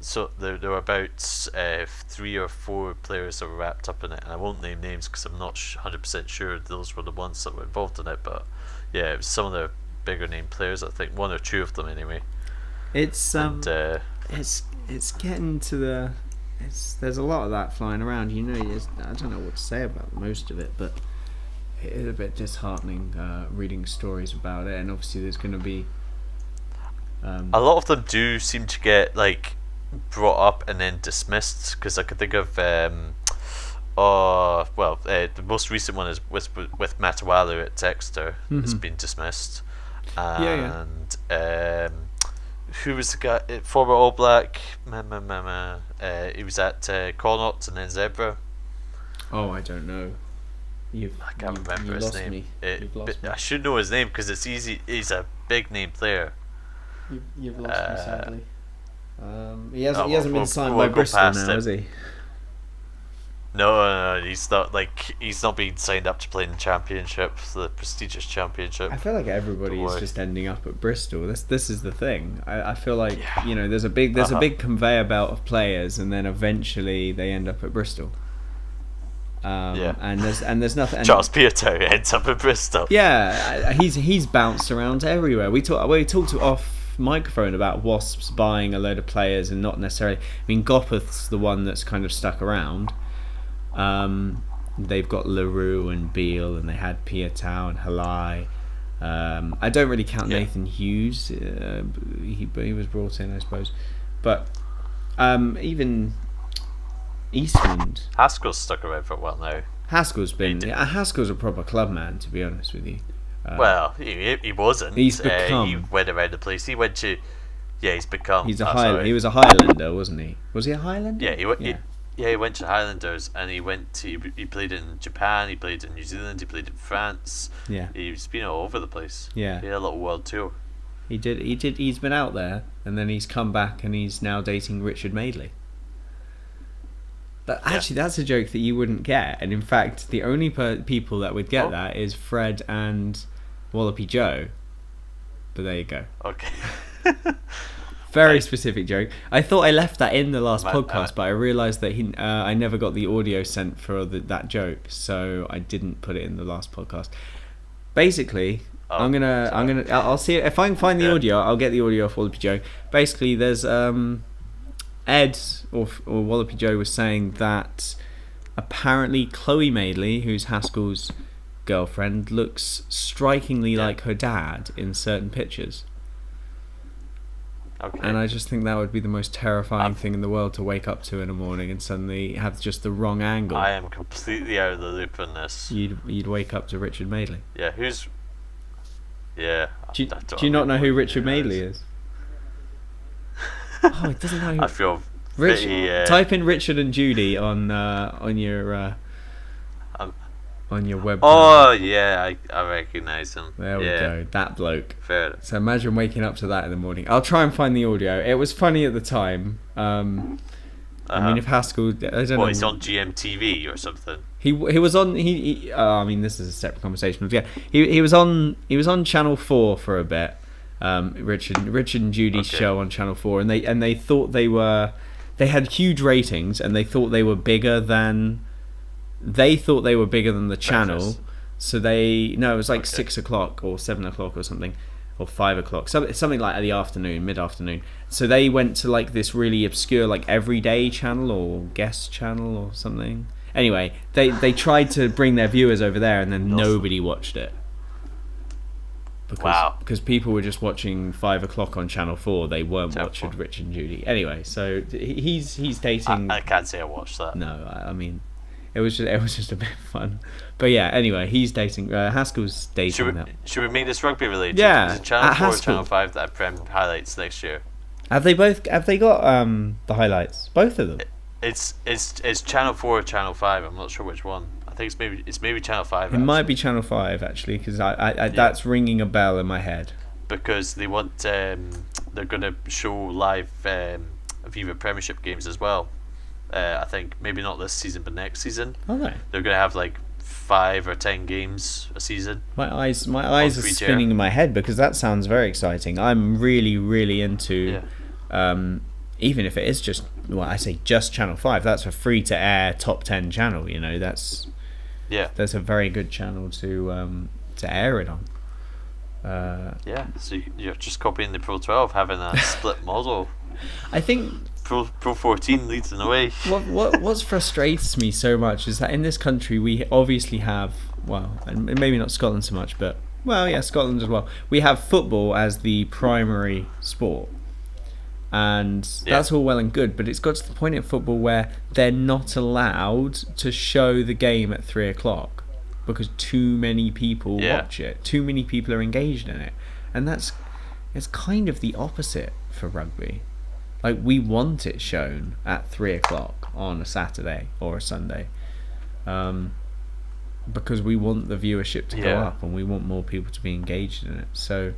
So there were about 3 or 4 players that were wrapped up in it, and I won't name names because I'm not 100% sure those were the ones that were involved in it. But it was some of the bigger name players. I think 1 or 2 of them anyway. It's getting to the. There's a lot of that flying around. You know, I don't know what to say about most of it, but it is a bit disheartening reading stories about it. And obviously, there's going to be. A lot of them do seem to get like brought up and then dismissed, because I could think of the most recent one is with Matawalu at Exeter. It's been dismissed, and who was the guy, former All Black, he was at Connaught and then Zebra. I don't know. I can't remember his name. I should know his name because it's easy. He's a big name player. You've lost me sadly. He hasn't been signed by Bristol now, has he? No, he's not being signed up to play in the championship, the prestigious championship. I feel like everybody is just ending up at Bristol. This is the thing. I feel like there's a big conveyor belt of players, and then eventually they end up at Bristol. And there's nothing. And Charles Piato ends up at Bristol. Yeah, he's bounced around everywhere. We talked off microphone about Wasps buying a load of players and not necessarily. I mean, Gopeth's the one that's kind of stuck around. They've got LaRue and Beale, and they had Piatau and Halai. I don't really count Nathan Hughes. He was brought in, I suppose. But even Eastland. Haskell's stuck around for a while now. Haskell's a proper club man, to be honest with you. Well, he wasn't. He's become. He went around the place. He went to. Yeah, he's become. He was a Highlander, wasn't he? Was he a Highlander? Yeah, he went to Highlanders, and he played in Japan, he played in New Zealand, he played in France. Yeah. He's been all over the place. Yeah. He had a little world tour. He did. He's been out there, and then he's come back, and he's now dating Richard Madeley. But actually, that's a joke that you wouldn't get, and in fact, the only people that would get that is Fred and Wallopy Joe. But there you go. Okay. Very specific joke. I thought I left that in the last podcast, but I realised that I never got the audio sent for that joke, so I didn't put it in the last podcast. Basically, I'll see if I can find the audio. I'll get the audio off Wallopy Joe. Basically, there's Ed or Wallopy Joe was saying that apparently Chloe Madeley, who's Haskell's girlfriend, looks strikingly like her dad in certain pictures. Okay. And I just think that would be the most terrifying thing in the world to wake up to in the morning and suddenly have just the wrong angle. I am completely out of the loop on this. You'd wake up to Richard Madeley. Yeah, who's... Yeah. Do you not know who Richard Madeley is? Oh, he doesn't know who... I feel pretty... Type in Richard and Judy on your web. Oh yeah, I recognise him. There we go, that bloke. Fair enough. So imagine waking up to that in the morning. I'll try and find the audio. It was funny at the time. I mean, if Haskell, I don't know. He's on GMTV or something. He was on. I mean, this is a separate conversation. Yeah, he was on Channel 4 for a bit. Richard and Judy's show on Channel 4, and they thought they had huge ratings, and they thought they were bigger than. They thought they were bigger than the channel, so it was like 6 o'clock or 7 o'clock or something, or 5 o'clock, something like the afternoon, mid-afternoon. So they went to like this really obscure like everyday channel or guest channel or something. Anyway, they tried to bring their viewers over there, and then nobody watched it. Because people were just watching 5 o'clock on Channel 4. They weren't watching Rich and Judy. Anyway, so he's dating. I can't say I watched that. No, I mean. It was just a bit of fun, but yeah. Anyway, he's dating. Haskell's dating. Should we make this rugby related? Yeah. Is it Channel 4 or Channel 5 that have Prem highlights next year? Have they got the highlights? Both of them. It's Channel 4 or Channel 5. I'm not sure which one. I think it's maybe Channel 5. It might be Channel 5 actually, because that's ringing a bell in my head. Because they want they're going to show live Aviva Premiership games as well. I think maybe not this season, but next season. Okay. They're going to have like 5 or 10 games a season. My eyes are spinning in my head because that sounds very exciting. I'm really, really into. Even if it is just, I say just Channel 5. That's a free to air top 10 channel. You know, that's a very good channel to air it on. So you're just copying the Pro 12, having a split model. I think. Pro 14 leads in the way. What frustrates me so much is that in this country we obviously have, and maybe not Scotland so much, but Scotland as well. We have football as the primary sport, and that's all well and good. But it's got to the point in football where they're not allowed to show the game at 3 o'clock because too many people watch it. Too many people are engaged in it, and it's kind of the opposite for rugby. Like, we want it shown at 3 o'clock on a Saturday or a Sunday, because we want the viewership to go up and we want more people to be engaged in it. So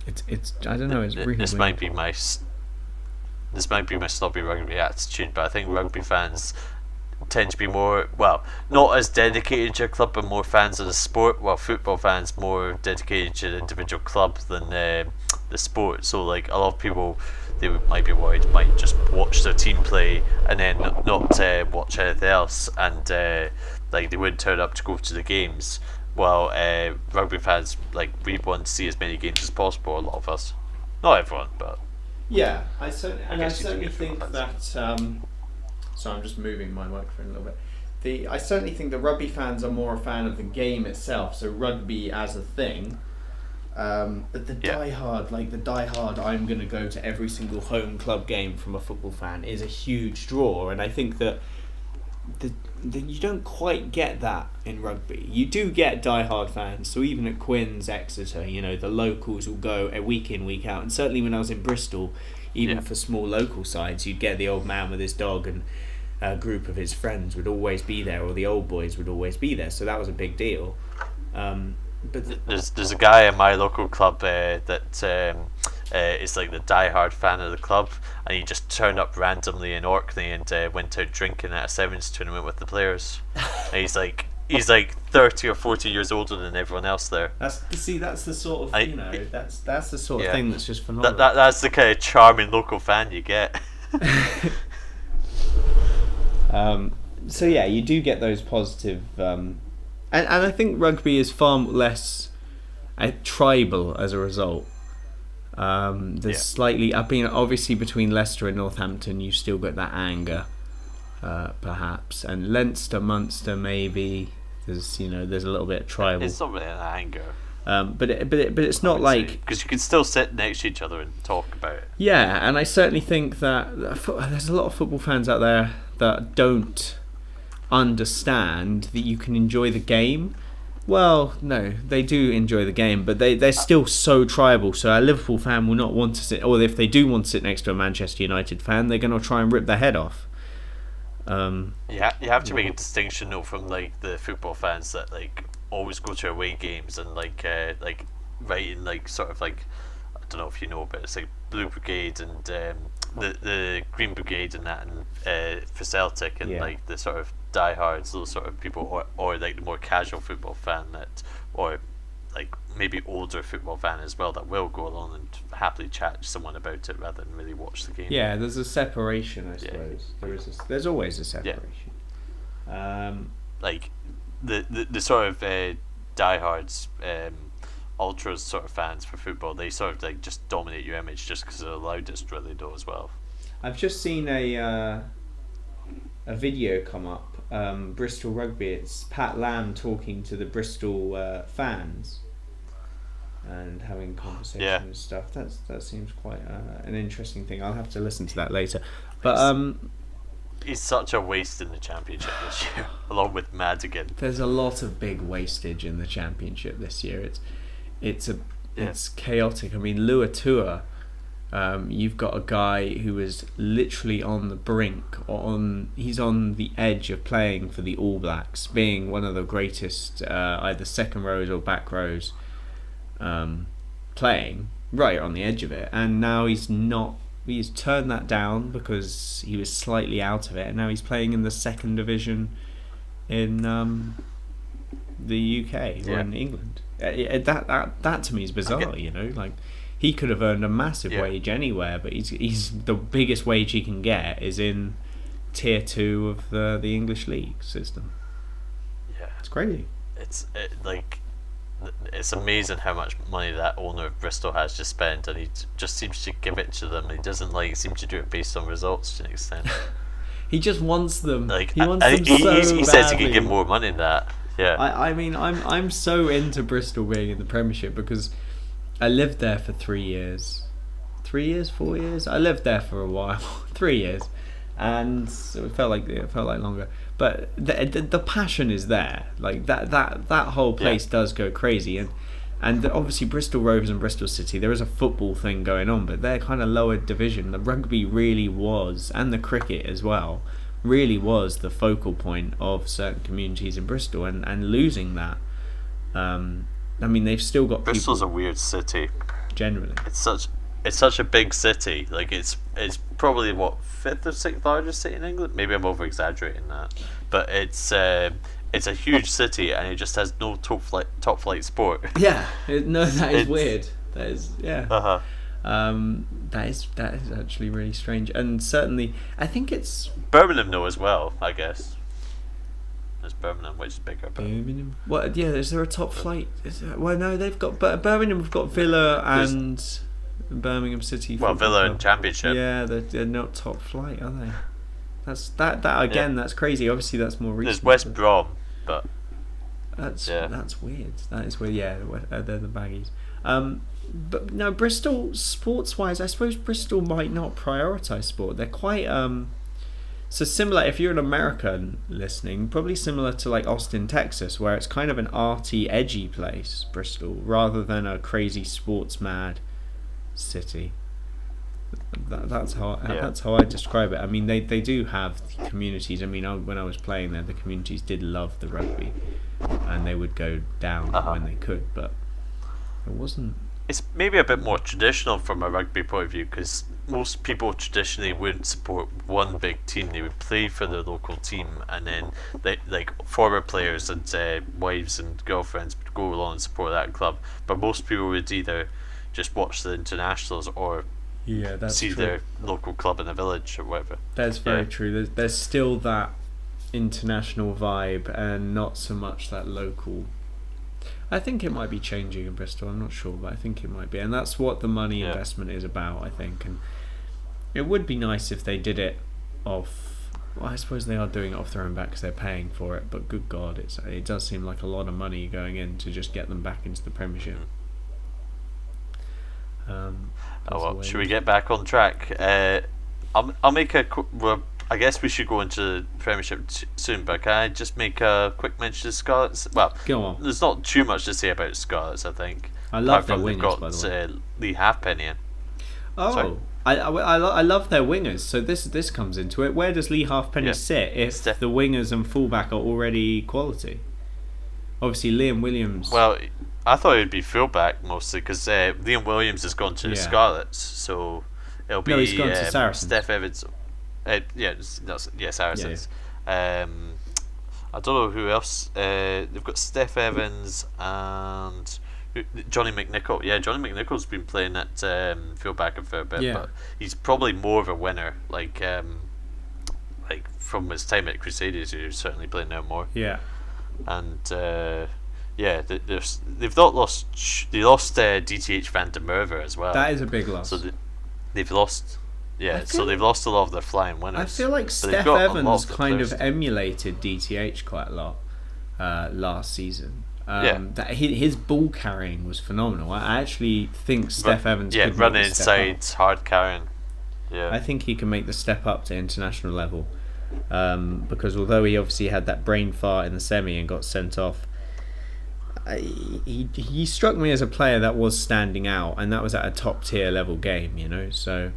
it's I don't know. It's really this weird. might be my snobby rugby attitude, but I think rugby fans tend to be more, well, not as dedicated to a club, but more fans of the sport. While football fans more dedicated to the individual club than the sport. So like a lot of people, might be worried, might just watch their team play and then not watch anything else, and like they wouldn't turn up to go to the games. Well, rugby fans, like, we want to see as many games as possible. A lot of us, not everyone, but yeah, I certainly think fans. that. So I'm just moving my microphone a little bit. I certainly think the rugby fans are more a fan of the game itself. So rugby as a thing. But the diehard, I'm going to go to every single home club game from a football fan is a huge draw, and I think that you don't quite get that in rugby. You do get diehard fans, so even at Quins, Exeter, the locals will go a week in, week out, and certainly when I was in Bristol, even for small local sides, you'd get the old man with his dog and a group of his friends would always be there, or the old boys would always be there, so that was a big deal. But there's a guy in my local club that is like the diehard fan of the club, and he just turned up randomly in Orkney and went out drinking at a sevens tournament with the players. And he's like 30 or 40 years older than everyone else there. That's the sort of that's the sort of thing that's just phenomenal. That's the kind of charming local fan you get. So yeah, you do get those positive, and I think rugby is far less tribal as a result. There's slightly, obviously between Leicester and Northampton, you still got that anger, perhaps, and Leinster, Munster, maybe there's a little bit of tribal. It's not really an anger. But it's not like, because you can still sit next to each other and talk about it. Yeah, and I certainly think that there's a lot of football fans out there that don't understand that you can enjoy the game. Well, no, they do enjoy the game, but they're still so tribal. So a Liverpool fan will not want to sit, or if they do want to sit next to a Manchester United fan, they're going to try and rip their head off. You have to make a distinction though from like the football fans that like always go to away games and like right in like sort of like, I don't know if you know, but it's like Blue Brigade and the Green Brigade and that, and for Celtic, and like the sort of diehards, those sort of people, or like the more casual football fan that, or like maybe older football fan as well, that will go along and happily chat to someone about it rather than really watch the game. Yeah, there's a separation, I suppose. There's always a separation. Like the sort of diehards, ultras sort of fans for football, they sort of like just dominate your image just because they're the loudest, really, though, as well. I've just seen a video come up, Bristol Rugby. It's Pat Lamb talking to the Bristol fans and having conversations and stuff. That seems quite an interesting thing. I'll have to listen to that later. But he's such a waste in the Championship this year, along with Madigan. There's a lot of big wastage in the Championship this year. It's chaotic. I mean, Luatua, you've got a guy who is literally on the brink, he's on the edge of playing for the All Blacks, being one of the greatest either second rows or back rows, playing right on the edge of it, and now he's turned that down because he was slightly out of it, and now he's playing in the second division in the UK or in England. That to me is bizarre. Like, he could have earned a massive wage anywhere, but he's the biggest wage he can get is in tier 2 of the English league system. Yeah, it's crazy. It's amazing how much money that owner of Bristol has to spend, and he just seems to give it to them. He doesn't seem to do it based on results to an extent. He just wants them. He says he can give more money than that. Yeah. I mean, I'm so into Bristol being in the Premiership because I lived there for 3 years. 4 years? I lived there for a while. 3 years. And so it felt like longer. But the passion is there. Like that whole place does go crazy, and obviously Bristol Rovers and Bristol City, there is a football thing going on, but they're kind of lower division. The rugby really was, and the cricket as well, really was the focal point of certain communities in Bristol, and losing that. I mean, they've still got Bristol's people, a weird city. Generally, it's such it's such a big city. Like it's probably what, fifth or sixth largest city in England. Maybe I'm over exaggerating that, but it's a huge city and it just has no top flight sport. Yeah, no, that is It's weird. That is, yeah. uh-huh. That is actually really strange, and certainly I think it's Birmingham though as well, I guess. There's Birmingham, which is bigger. But Birmingham. What? Yeah, is there a top flight? Well, no, they've got Birmingham. Have got Villa and Birmingham City. Well, Football Villa Club. and Championship. Yeah, they're not top flight, are they? That again. That's crazy. Obviously, that's more recent. There's West Brom, but that's weird. That is weird. Yeah, they're the baggies. But no, Bristol sports-wise, I suppose Bristol might not prioritise sport. They're quite so similar. If you're an American listening, probably similar to like Austin, Texas, where it's kind of an arty, edgy place, Bristol, rather than a crazy sports-mad city. That's how I describe it. I mean, they do have communities. I mean, when I was playing there, the communities did love the rugby, and they would go down when they could, but it wasn't. It's maybe a bit more traditional from a rugby point of view, because most people traditionally wouldn't support one big team. They would play for their local team, and then like former players and wives and girlfriends would go along and support that club. But most people would either just watch the internationals or see true. their local club in the village or whatever. That's very true. There's still that international vibe and not so much that local. I think it might be changing in Bristol. I'm not sure, but I think it might be, and that's what the money investment is about, I think. And it would be nice if they did it off. Well, I suppose they are doing it off their own back because they're paying for it. But good God, it does seem like a lot of money going in to just get them back into the Premiership. Should we get back on track? I'll make a quick. Well, I guess we should go into the Premiership soon, but can I just make a quick mention of Scarlets? Well, go on. There's not too much to say about Scarlets, I think. I love their wingers, by the way. Lee Halfpenny in. Oh, I love their wingers. So this comes into it. Where does Lee Halfpenny sit if the wingers and fullback are already quality? Obviously, Liam Williams. Well, I thought it'd be fullback mostly because Liam Williams has gone to the Scarlets, so it'll be he's gone to Saracens. Steph Evans. Saracens. I don't know who else. They've got Steph Evans and Johnny McNichol. Yeah, Johnny McNichol's been playing at fullback a fair bit, but he's probably more of a winner. Like from his time at Crusaders, he's certainly playing now more. Yeah, and they've not lost. They lost DTH Van der Merwe as well. That is a big loss. So they've lost. Yeah, so they've lost a lot of their flying winners. I feel like Steph Evans kind of emulated DTH quite a lot last season. That his ball carrying was phenomenal. I actually think Steph Evans could running make the step inside, hard carrying. Yeah, I think he can make the step up to international level. Because although he obviously had that brain fart in the semi and got sent off, he struck me as a player that was standing out, and that was at a top tier level game. So.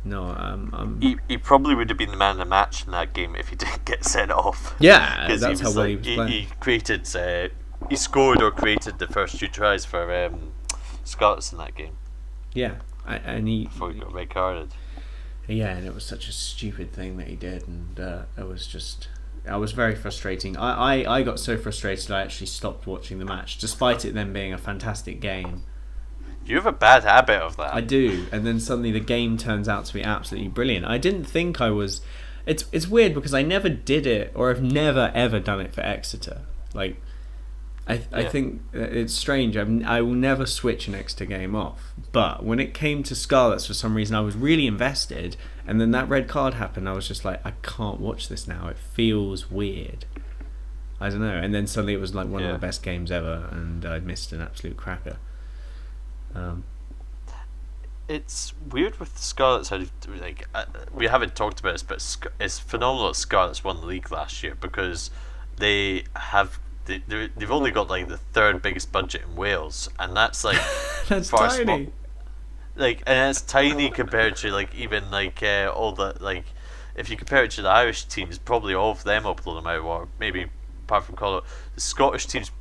No, he probably would have been the man of the match in that game if he didn't get sent off. Yeah, that's how well he was playing. He created, he scored or created the first 2 tries for Scots in that game. Yeah, before he got red carded. Yeah, and it was such a stupid thing that he did, and it was very frustrating. I got so frustrated I actually stopped watching the match, despite it then being a fantastic game. You have a bad habit of that. I do, and then suddenly the game turns out to be absolutely brilliant. I didn't think I was. It's weird because I never did it, or I've never ever done it for Exeter. Like, I think it's strange. I will never switch an Exeter game off. But when it came to Scarlets, for some reason, I was really invested, and then that red card happened. I was just like, I can't watch this now. It feels weird. I don't know. And then suddenly it was like one of the best games ever, and I missed an absolute cracker. It's weird with Scarlets how we haven't talked about this, but it's phenomenal that Scarlets won the league last year because they've only got like the 3rd biggest budget in Wales, and that's like that's tiny. And it's tiny compared to even all the if you compare it to the Irish teams, probably all of them will blow them out of water. Maybe apart from Connacht, the Scottish teams.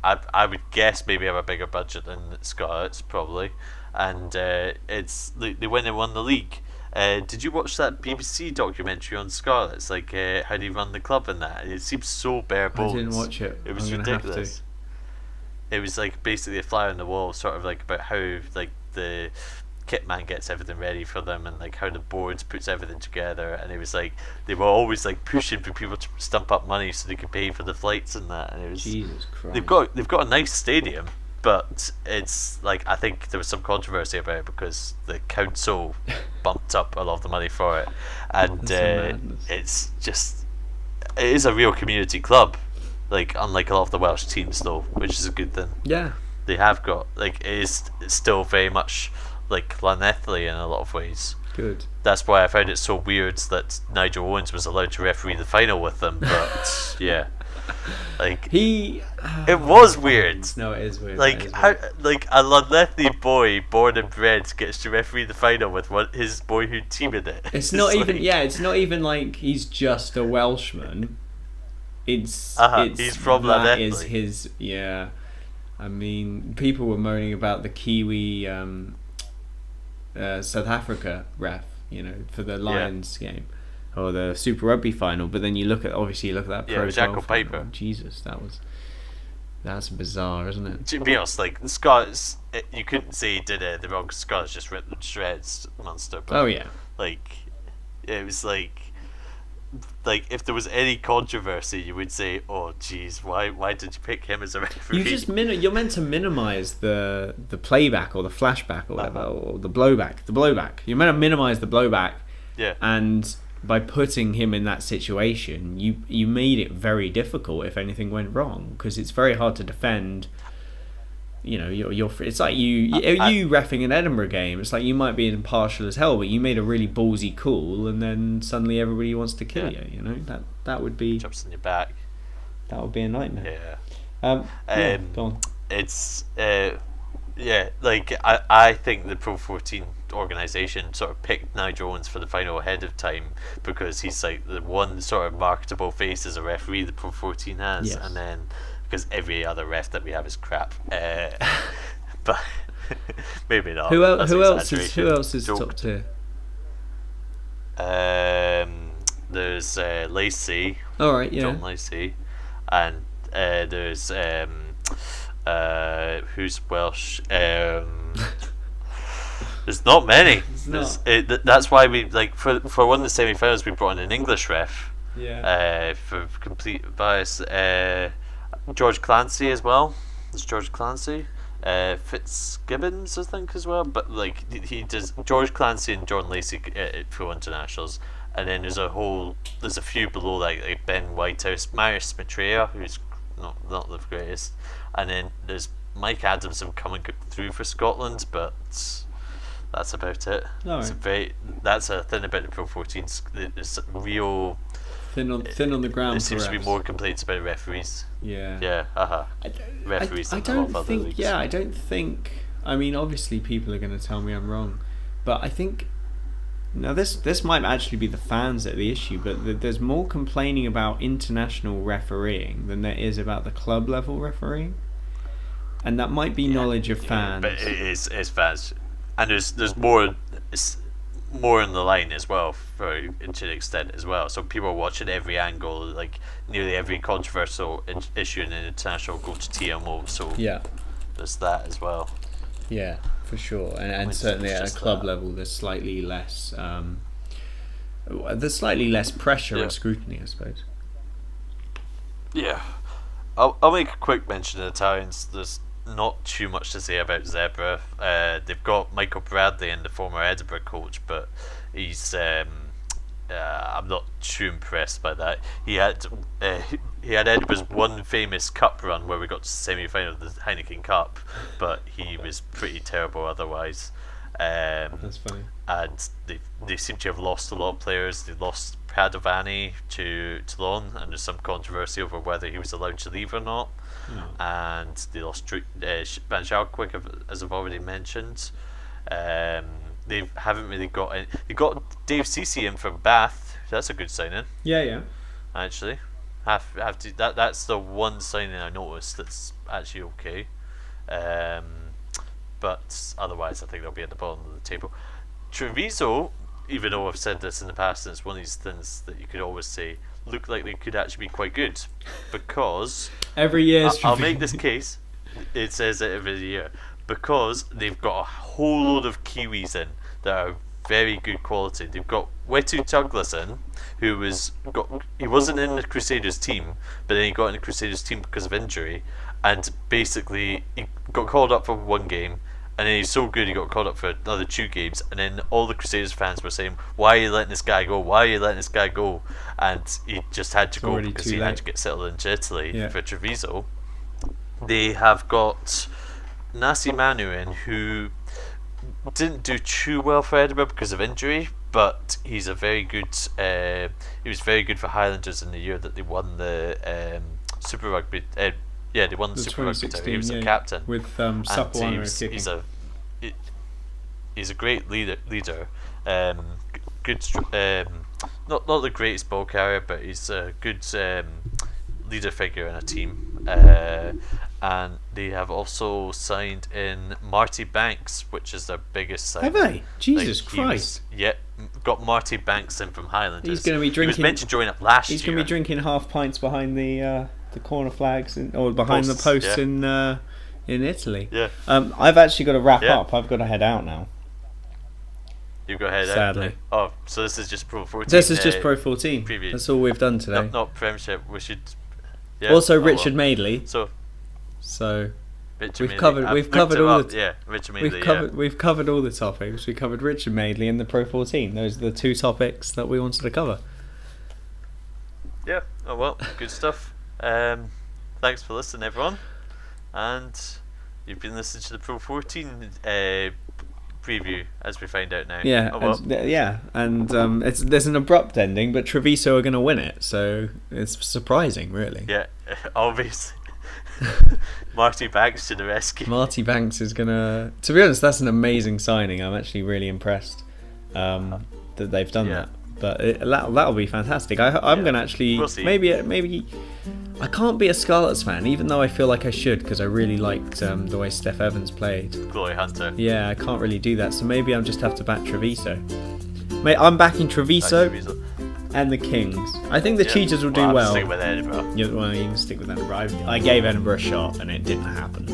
I would guess maybe have a bigger budget than Scarlets probably, and they went and won the league. Did you watch that BBC documentary on Scarlets, like how they run the club and that? It seems so bare bones. I didn't watch it. It was ridiculous. It was like basically a fly on the wall, sort of like about how like the kit man gets everything ready for them, and like how the board puts everything together. And it was like they were always like pushing for people to stump up money so they could pay for the flights and that. And it was Jesus Christ. They've got a nice stadium, but it's like I think there was some controversy about it because the council bumped up a lot of the money for it, and it's just it is a real community club. Like unlike a lot of the Welsh teams, though, which is a good thing. Yeah, they have got like it's still very much like Llanelli in a lot of ways. Good. That's why I found it so weird that Nigel Owens was allowed to referee the final with them. But yeah, like it was weird. No, it is weird. Like how like a Llanelli boy born and bred gets to referee the final with his boyhood team in it. It's not even it's not even like he's just a Welshman. It's he's from that Llanelli. Is his I mean, people were moaning about the Kiwi South Africa ref, for the Lions game or the Super Rugby final. But then you look at that Pro 12 Piper. Jesus, that's bizarre, isn't it? To be honest, like the Scots, you couldn't say he did it. The wrong Scots just ripped them to shreds, Munster. But, oh yeah, like it was like if there was any controversy, you would say, "Oh, geez, why did you pick him as a referee?" You're meant to minimise the playback or the flashback or whatever, or the blowback. You're meant to minimise the blowback. Yeah. And by putting him in that situation, you made it very difficult if anything went wrong, because it's very hard to defend. It's like you reffing an Edinburgh game. It's like you might be impartial as hell, but you made a really ballsy call, and then suddenly everybody wants to kill you. That would be jumps in your back. That would be a nightmare. Yeah. Go on. It's like I think the Pro 14 organisation sort of picked Nigel Owens for the final ahead of time because he's like the one sort of marketable face as a referee the Pro 14 has, yes. And then because every other ref that we have is crap. But maybe not. Who else is top tier? There's Lacey. All right, yeah. John Lacey, and there's who's Welsh. There's not many. That's why we for one of the semi-finals we brought in an English ref. Yeah. For complete bias, George Clancy as well. There's George Clancy, Fitzgibbons I think as well. But like he does George Clancy and John Lacey full internationals, and then there's a few below like Ben Whitehouse, Marius Maitreya, who's not the greatest, and then there's Mike Adamson coming through for Scotland, but that's about it. Right. That's a thing about the Pro 14s. There's real thin on the ground. There seems to be more complaints about referees. Yeah. Referees. I don't think. I mean, obviously, people are going to tell me I'm wrong, but I think. Now, this might actually be the fans at the issue, but there's more complaining about international refereeing than there is about the club level refereeing, and that might be knowledge of fans. But it is fans, and there's more. It's more in the line as well, to an extent as well. So people are watching every angle, like nearly every controversial issue in an international go to TMO. So yeah, there's that as well. Yeah, for sure, and certainly at a club level, there's slightly less pressure and scrutiny, I suppose. Yeah, I'll make a quick mention of Italians. There's not too much to say about Zebra. They've got Michael Bradley and the former Edinburgh coach, but he's I'm not too impressed by that. He had Edinburgh's one famous cup run where we got to the semi-final of the Heineken Cup, but he was pretty terrible otherwise. That's funny. And they seem to have lost a lot of players. They lost Padovani to Toulon, and there's some controversy over whether he was allowed to leave or not. And they lost Van Schalkwijk, as I've already mentioned. They haven't really got any. They got Dave Ceci in from Bath. That's a good signing. Yeah. Actually, have to. That's the one signing I noticed that's actually okay. but otherwise I think they'll be at the bottom of the table. Treviso, even though I've said this in the past, and it's one of these things that you could always say, look like they could actually be quite good, because every year I'll make this case. It says it every year because they've got a whole load of Kiwis in that are very good quality. They've got Wetu Tuglason, who he wasn't in the Crusaders team, but then he got in the Crusaders team because of injury, and basically he got called up for one game, and then he's so good he got called up for another 2 games, and then all the Crusaders fans were saying, why are you letting this guy go? Why are you letting this guy go? And he just had to go because he had to get settled into Italy for Treviso. They have got Nasi Manu in, who didn't do too well for Edinburgh because of injury, but he's a very good. He was very good for Highlanders in the year that they won the Super Rugby. They won the Super Rugby title. He was the captain with Sapuano kicking. He's a great leader. Good. Not the greatest ball carrier, but he's a good leader figure in a team. And they have also signed in Marty Banks, which is their biggest signing. Have they? Jesus Christ! Got Marty Banks in from Highlanders. He's going to be drinking. He was meant to join up last year. He's going to be drinking half pints behind the corner flags or behind the posts in Italy. Yeah. I've actually got to wrap up. I've got to head out now. You've got to head out. Sadly. Oh, so this is just Pro 14. This is just Pro 14. Preview. That's all we've done today. Not Premiership. We should. Yeah. Also, Richard Madeley. So we've covered all the Richard Madeley. We've covered all the topics. We covered Richard Madeley and the Pro 14. Those are the 2 topics that we wanted to cover. Yeah. Oh well, good stuff. Thanks for listening, everyone. And you've been listening to the Pro 14 preview, as we find out now. Yeah. Oh, well. And there's an abrupt ending, but Treviso are going to win it, so it's surprising, really. Yeah, obviously. Marty Banks to the rescue. Marty Banks is gonna. To be honest, that's an amazing signing. I'm actually really impressed that they've done that. But that'll be fantastic. I'm gonna actually maybe I can't be a Scarlets fan, even though I feel like I should, because I really liked the way Steph Evans played. Glory Hunter. Yeah, I can't really do that, so maybe I'll just have to back Treviso. Mate, I'm backing Treviso. And the Kings. I think the Cheetahs will do well. Stick with Edinburgh. Yeah, well, you can stick with Edinburgh. I gave Edinburgh a shot and it didn't happen.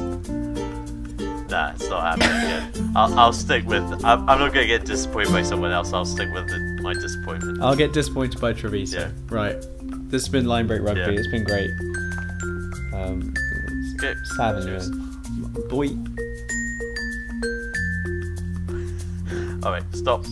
Nah, it's not happening yet. I'll stick with. I'm not going to get disappointed by someone else. I'll stick with my disappointment. I'll get disappointed by Treviso. Yeah. Right. This has been Linebreak Rugby. Yeah. It's been great. Sav and Euan. Boy. Alright, stop.